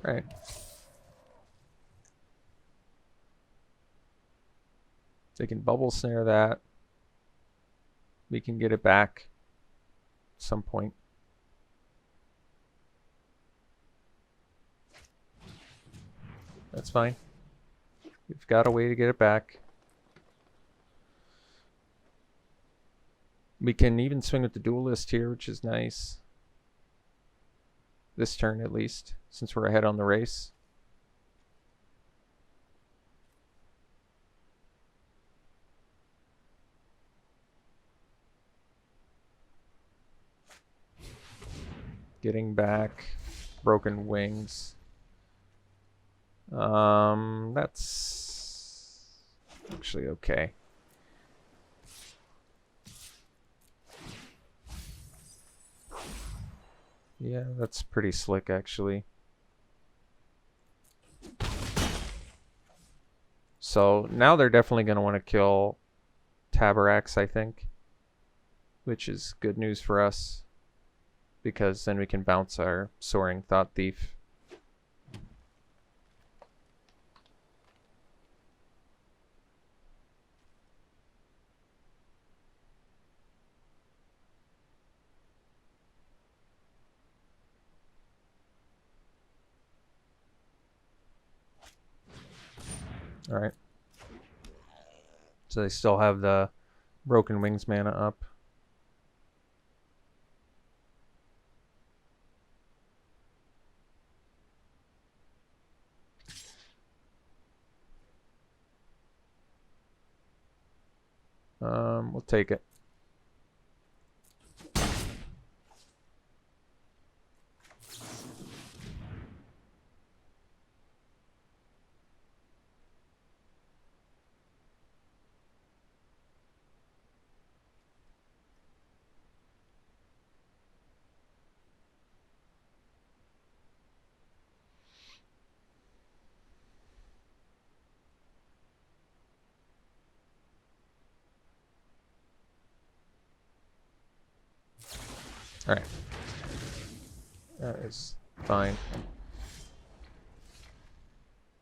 Right. They can Bubble Snare that. We can get it back at some point. That's fine. We've got a way to get it back. We can even swing with the Duelist here, which is nice. This turn at least, since we're ahead on the race. Getting back. Broken Wings. That's actually okay. Yeah, that's pretty slick actually. So now they're definitely going to want to kill Tabarax, I think, which is good news for us because then we can bounce our Soaring Thought Thief. All right. So they still have the Broken Wings mana up. We'll take it. All right. That is fine.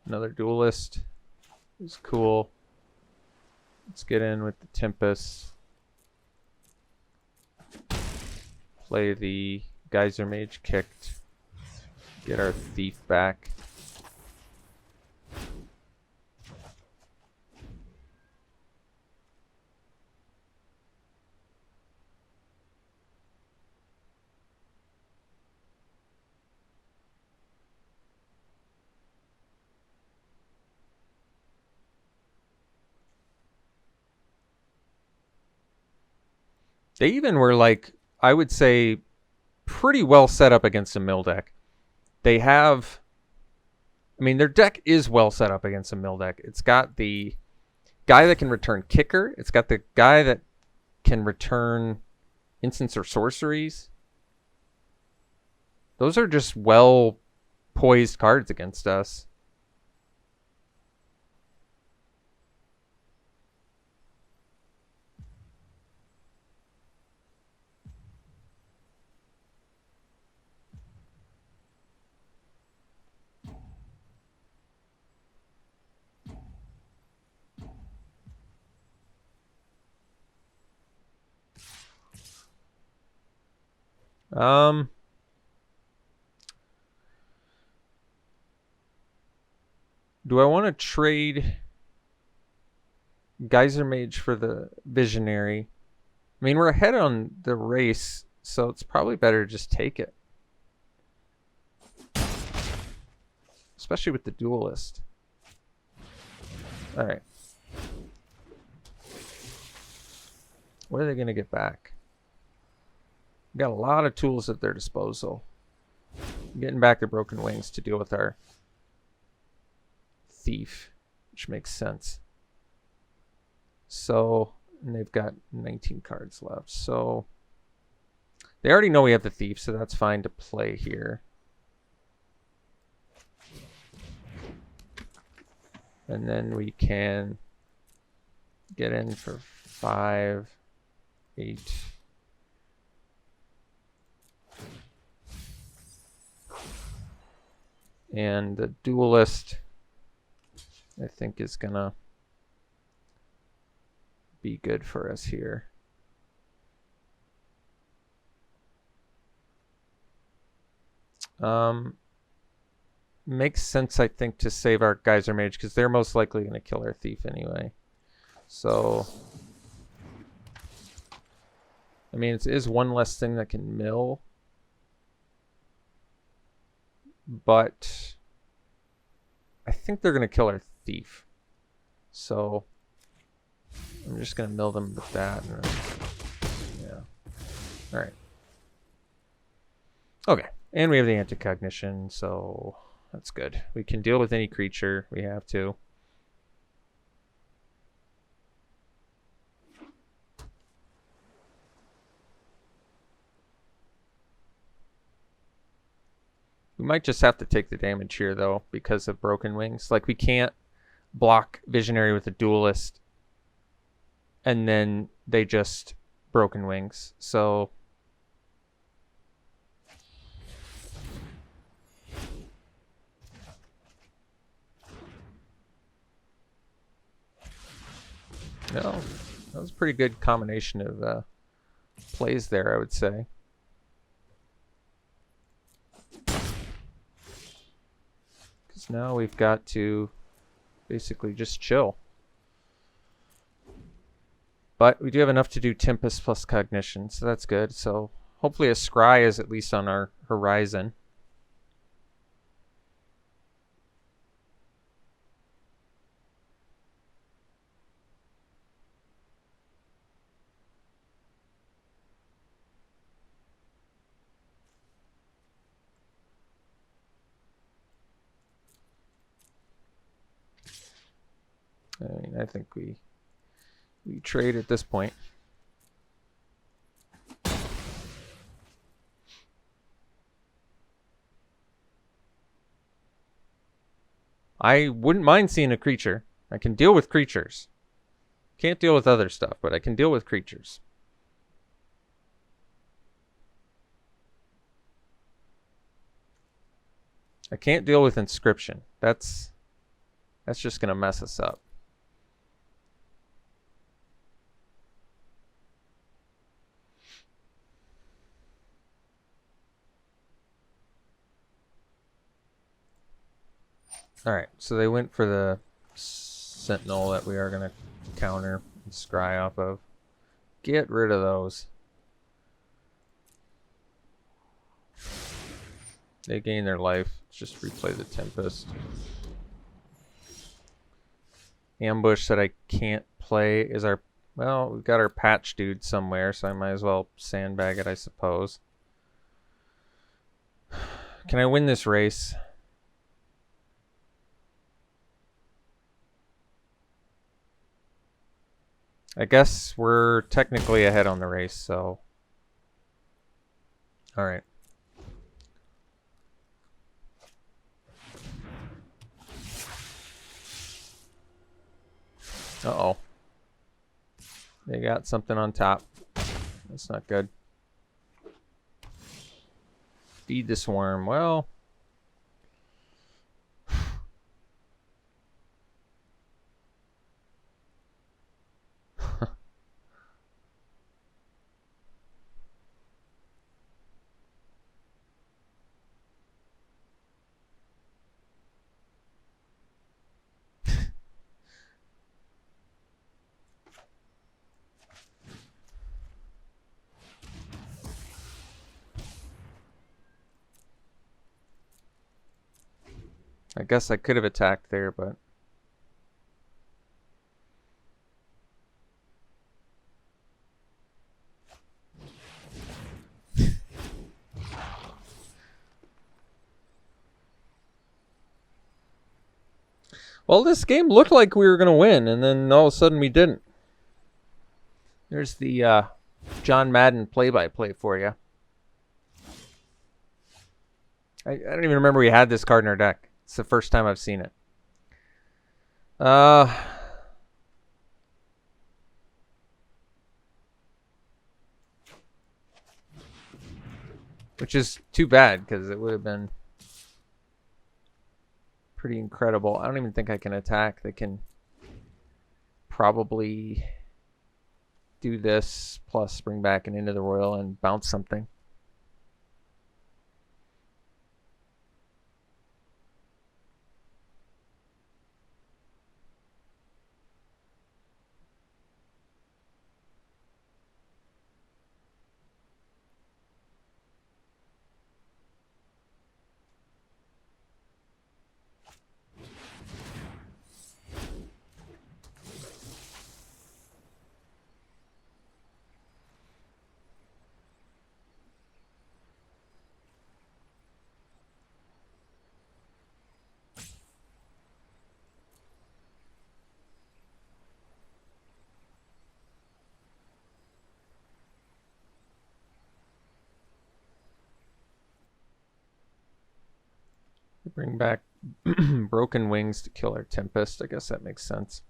Another duelist is cool. Let's get in with the Tempest. Play the Geyser Mage kicked. Get our Thief back. They even were like, I would say, pretty well set up against a mill deck. They have, I mean, their deck is well set up against a mill deck. It's got the guy that can return kicker. It's got the guy that can return instants or sorceries. Those are just well poised cards against us. Do I want to trade Geyser Mage for the Visionary? I mean, we're ahead on the race, so it's probably better to just take it. Especially with the Duelist. Alright. What are they going to get back? Got a lot of tools at their disposal. Getting back the Broken Wings to deal with our Thief, which makes sense. So, and they've got 19 cards left. So, they already know we have the Thief, so that's fine to play here. And then we can get in for 5, 8. And the Duelist, I think, is gonna be good for us here. Makes sense, I think, to save our Geyser Mage because they're most likely going to kill our Thief anyway. So, I mean, it is one less thing that can mill. But I think they're going to kill our Thief. So I'm just going to mill them with that. And then, yeah. All right. Okay. And we have the Anticognition, so that's good. We can deal with any creature we have to. We might just have to take the damage here, though, because of Broken Wings. Like, we can't block Visionary with a Duelist, and then they just Broken Wings. So, no, that was a pretty good combination of plays there, I would say. Now we've got to basically just chill. But we do have enough to do Tempest plus Cognition, so that's good. So hopefully a Scry is at least on our horizon. I mean, I think we trade at this point. I wouldn't mind seeing a creature. I can deal with creatures. Can't deal with other stuff, but I can deal with creatures. I can't deal with Inscription. That's just going to mess us up. Alright, so they went for the Sentinel that we are going to counter and scry off of. Get rid of those. They gain their life. Let's just replay the Tempest. Ambush that I can't play is our... Well, we've got our patch dude somewhere, so I might as well sandbag it, I suppose. Can I win this race? I guess we're technically ahead on the race, so... Alright. Uh-oh. They got something on top. That's not good. Feed the Swarm. Well... I guess I could have attacked there, but... Well, this game looked like we were going to win, and then all of a sudden we didn't. There's the John Madden play-by-play for you. I don't even remember we had this card in our deck. It's the first time I've seen it. Which is too bad, because it would have been pretty incredible. I don't even think I can attack. They can probably do this, plus bring back an Into the Royal and bounce something. Bring back Broken Wings to kill our Tempest. I guess that makes sense.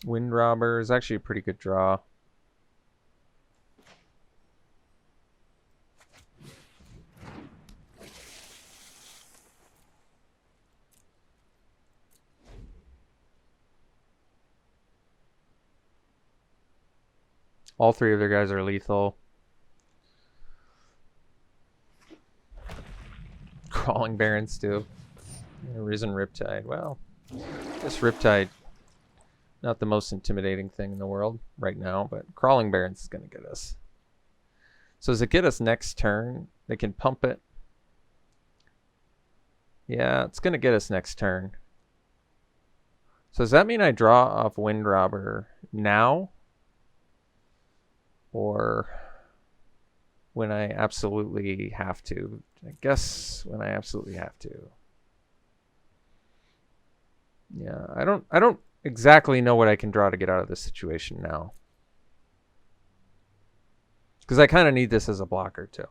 Wind Robber is actually a pretty good draw. All three of their guys are lethal. Crawling Barons too. Risen Riptide. Well, this Riptide, not the most intimidating thing in the world right now, but Crawling Barons is going to get us. So does it get us next turn? They can pump it. Yeah, it's going to get us next turn. So does that mean I draw off Wind Robber now? Or when I absolutely have to? I guess when I absolutely have to. Yeah, I don't exactly know what I can draw to get out of this situation now. Because I kind of need this as a blocker too.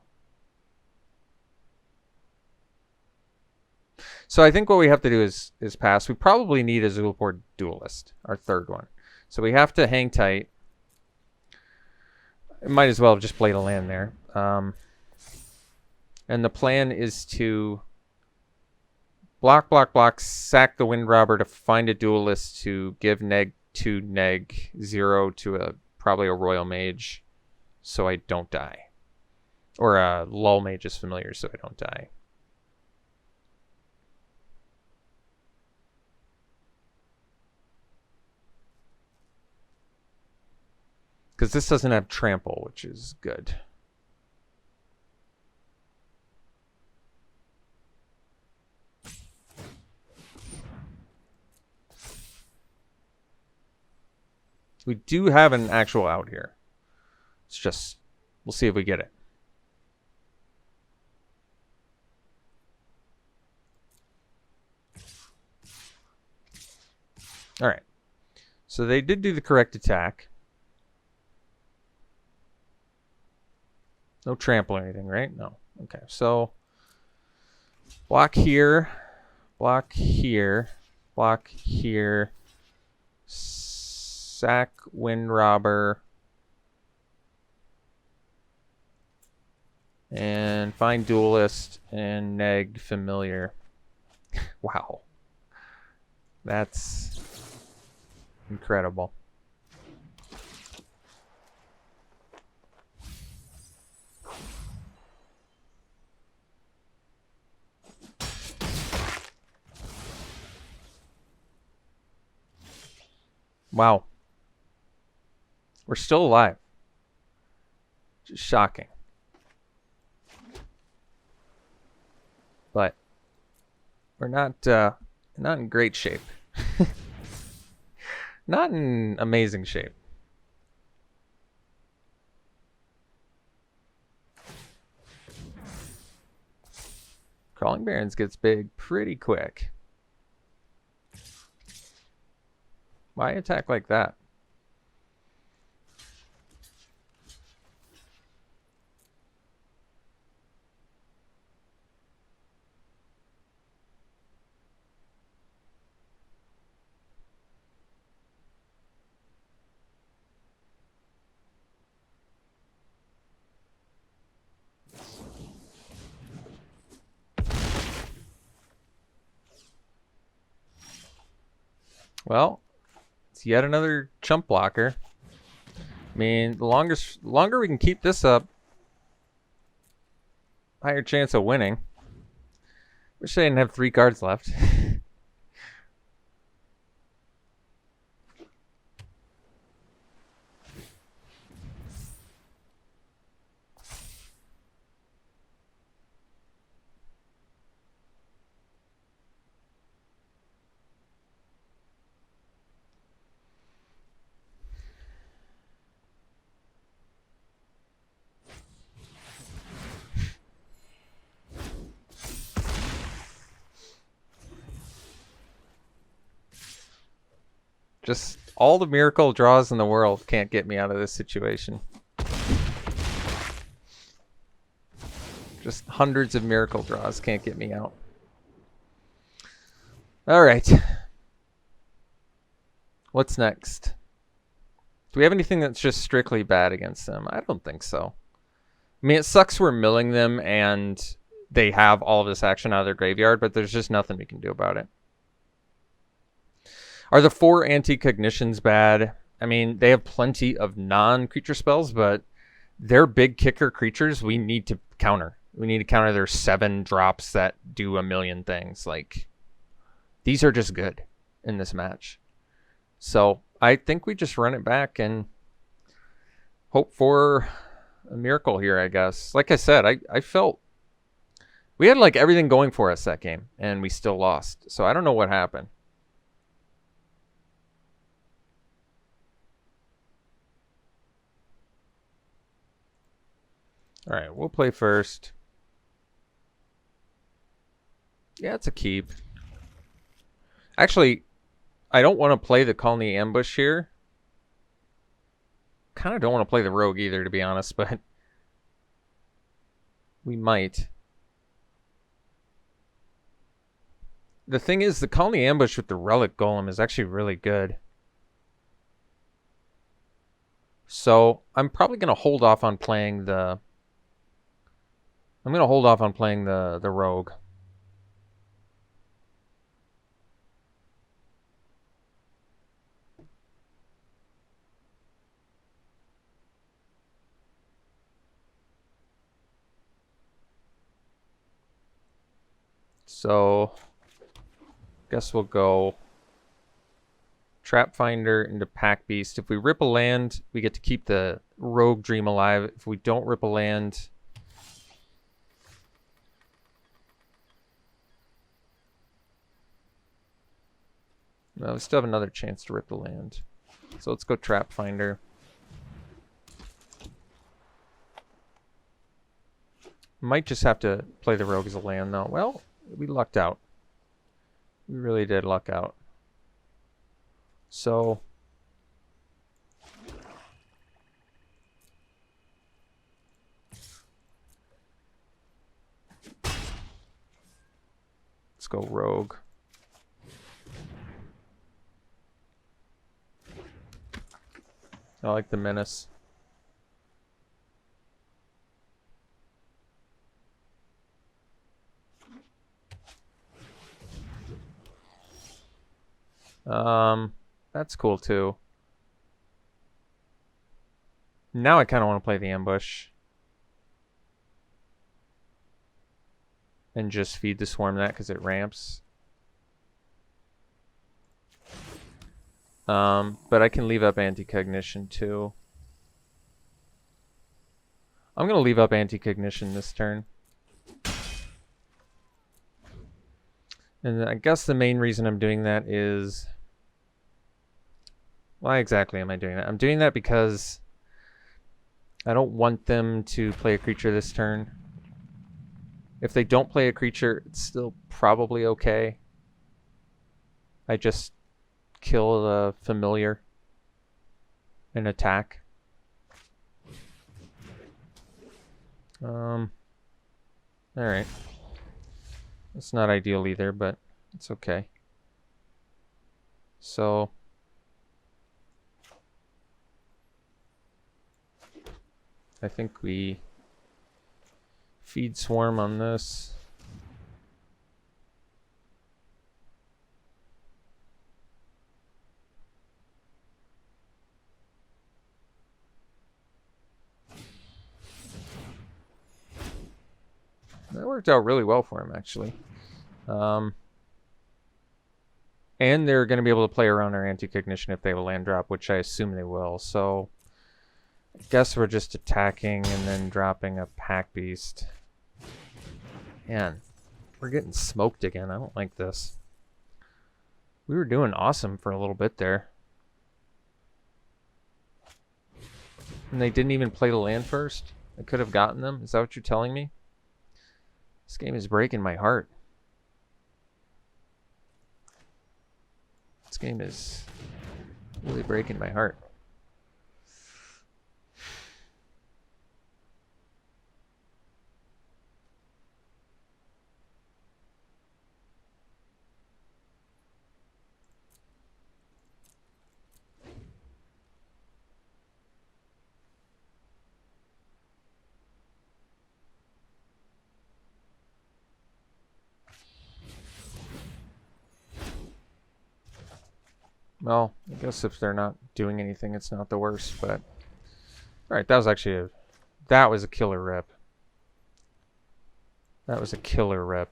So I think what we have to do is pass. We probably need a Zulaport Duelist, our third one. So we have to hang tight. Might as well have just played a land there. And the plan is to block, sack the Wind Robber to find a Duelist to give neg 2, neg 0 to probably a Royal Mage so I don't die. Or a Lull Mage's Familiar so I don't die. Because this doesn't have trample, which is good. We do have an actual out here. It's just, we'll see if we get it. All right. So they did do the correct attack. No trample or anything, right? No. Okay, so block here, block here, block here, sack Wind Robber, and find Duelist and neg Familiar. Wow. That's incredible. Wow. We're still alive. Just shocking. But we're not in great shape. Not in amazing shape. Crawling Barons gets big pretty quick. Why attack like that? Well, it's yet another chump blocker. I mean, the longer we can keep this up, higher chance of winning. Wish I didn't have 3 cards left. Just all the miracle draws in the world can't get me out of this situation. Just hundreds of miracle draws can't get me out. All right. What's next? Do we have anything that's just strictly bad against them? I don't think so. I mean, it sucks we're milling them and they have all of this action out of their graveyard, but there's just nothing we can do about it. Are the 4 anti-cognitions bad? I mean, they have plenty of non-creature spells, but their big kicker creatures we need to counter. We need to counter their 7 drops that do a million things. Like, these are just good in this match. So I think we just run it back and hope for a miracle here, I guess. Like I said, I felt we had like everything going for us that game, and we still lost. So I don't know what happened. All right, we'll play first. Yeah, it's a keep. Actually, I don't want to play the Colony Ambush here. Kind of don't want to play the Rogue either, to be honest, but we might. The thing is, the Colony Ambush with the Relic Golem is actually really good. So I'm probably going to hold off on playing the... I'm going to hold off on playing the Rogue. So, guess we'll go Trap Finder into Pack Beast. If we rip a land, we get to keep the Rogue Dream alive. If we don't rip a land... No, we still have another chance to rip the land. So let's go Trap Finder. Might just have to play the Rogue as a land, though. Well, we lucked out. We really did luck out. So... let's go Rogue. I like the Menace. That's cool too. Now I kind of want to play the Ambush. And just feed the Swarm that because it ramps. But I can leave up Anti-Cognition too. I'm going to leave up Anti-Cognition this turn. And I guess the main reason I'm doing that is... why exactly am I doing that? I'm doing that because I don't want them to play a creature this turn. If they don't play a creature, it's still probably okay. I just kill the familiar and attack. Alright. It's not ideal either, but it's okay. So I think we feed Swarm on this. That worked out really well for him, actually. And they're going to be able to play around our Anti-Cognition if they have a land drop, which I assume they will. So I guess we're just attacking and then dropping a Pack Beast. Man, we're getting smoked again. I don't like this. We were doing awesome for a little bit there. And they didn't even play the land first? I could have gotten them? Is that what you're telling me? This game is breaking my heart. This game is really breaking my heart. Well, I guess if they're not doing anything, it's not the worst, but... Alright, that was actually a... That was a killer rip. That was a killer rip.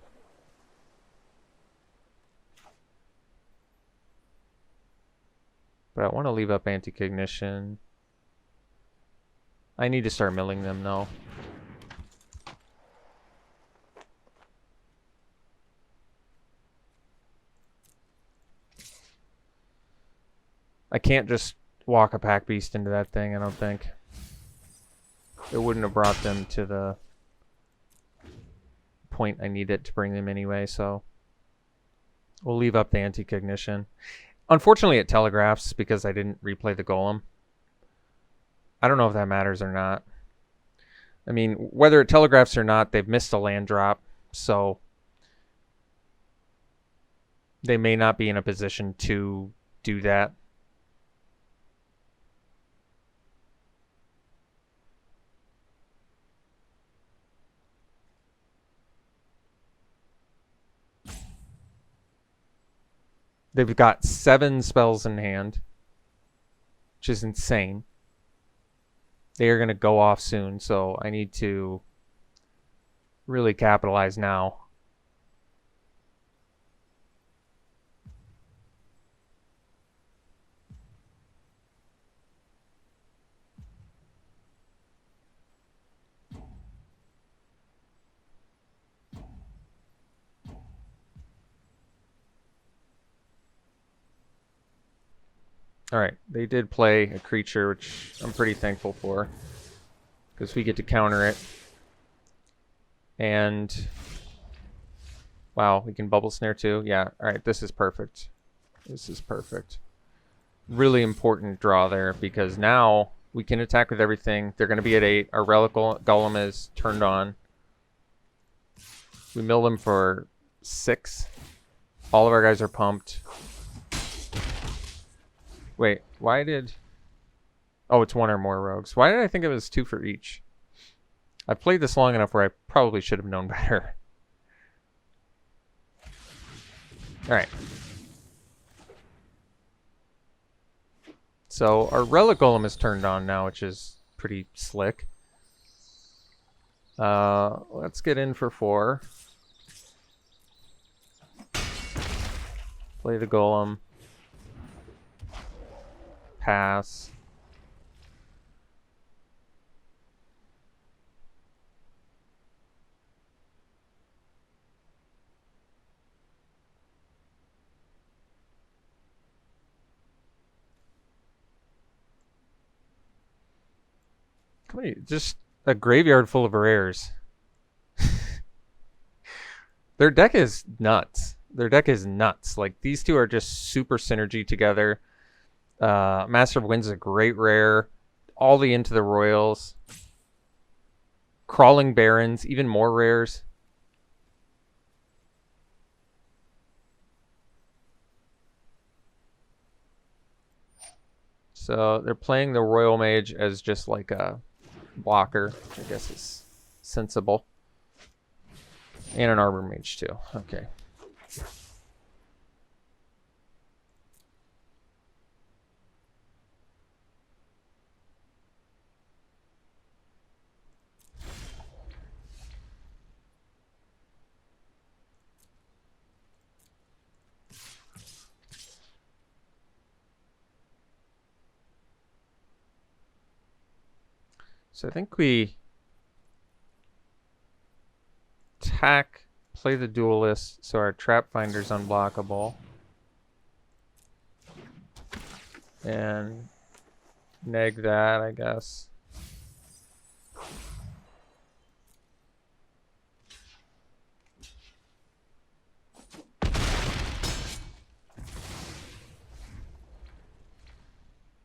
But I want to leave up Anti-Cognition. I need to start milling them, though. I can't just walk a Pack Beast into that thing, I don't think. It wouldn't have brought them to the point I needed to bring them anyway, so we'll leave up the Anti-Cognition. Unfortunately, it telegraphs because I didn't replay the Golem. I don't know if that matters or not. I mean, whether it telegraphs or not, they've missed a land drop, so they may not be in a position to do that. They've got 7 spells in hand, which is insane. They are going to go off soon, so I need to really capitalize now. Alright, they did play a creature, which I'm pretty thankful for, because we get to counter it. And, wow, we can Bubble Snare too. Yeah, alright, this is perfect. This is perfect. Really important draw there, because now we can attack with everything. They're going to be at 8. Our Relic Golem is turned on. We mill them for 6. All of our guys are pumped. Wait, why did... Oh, it's 1 or more rogues. Why did I think it was 2 for each? I've played this long enough where I probably should have known better. Alright. So, our Relic Golem is turned on now, which is pretty slick. Let's get in for 4. Play the Golem. Pass. Come on, just a graveyard full of rares. Their deck is nuts. Their deck is nuts. Like, these two are just super synergy together. Master of Winds is a great rare. All the Into the Royals. Crawling Barons, even more rares. So they're playing the Royal Mage as just like a blocker, which I guess is sensible. And an Arbor Mage too. Okay. So I think we attack, play the Duelist, so our Trap Finder's unblockable. And neg that, I guess.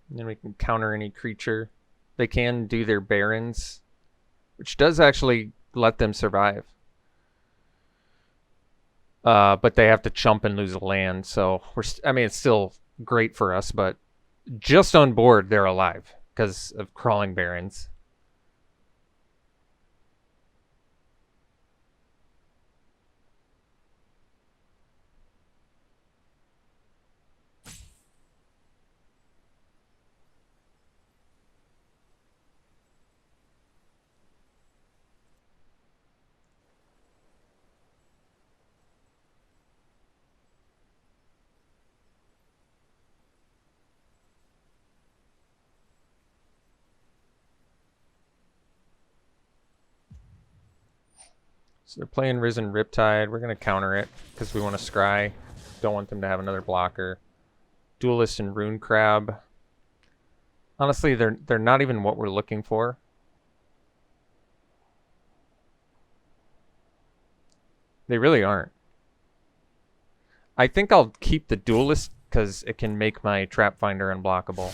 And then we can counter any creature. They can do their Barons, which does actually let them survive. But they have to chump and lose a land, so I mean, it's still great for us, but just on board, they're alive because of Crawling Barons. So they're playing Risen Riptide. We're going to counter it because we want to scry. Don't want them to have another blocker. Duelist and Rune Crab. Honestly, they're not even what we're looking for. They really aren't. I think I'll keep the Duelist because it can make my Trap Finder unblockable.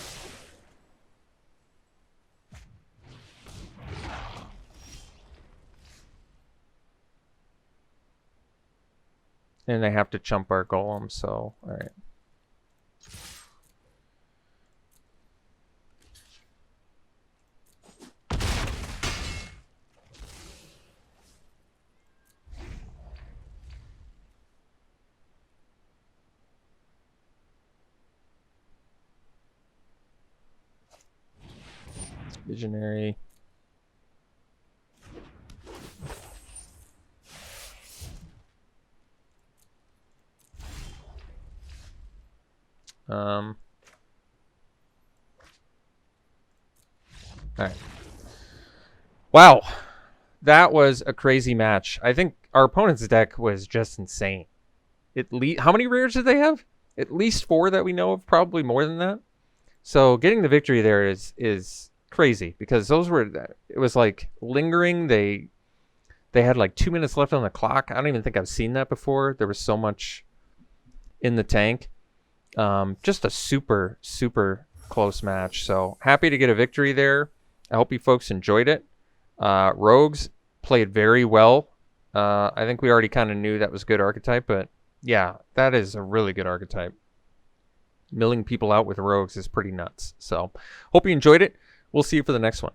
And they have to chump our Golem, so alright. Visionary. All right. Wow. That was a crazy match. I think our opponent's deck was just insane. How many rares did they have? At least 4 that we know of, probably more than that. So getting the victory there is crazy because those were, it was like lingering. They had like 2 minutes left on the clock. I don't even think I've seen that before. There was so much in the tank. Just a super, super close match. So happy to get a victory there. I hope you folks enjoyed it. Rogues played very well. I think we already kind of knew that was good archetype, but yeah, that is a really good archetype. Milling people out with rogues is pretty nuts. So hope you enjoyed it. We'll see you for the next one.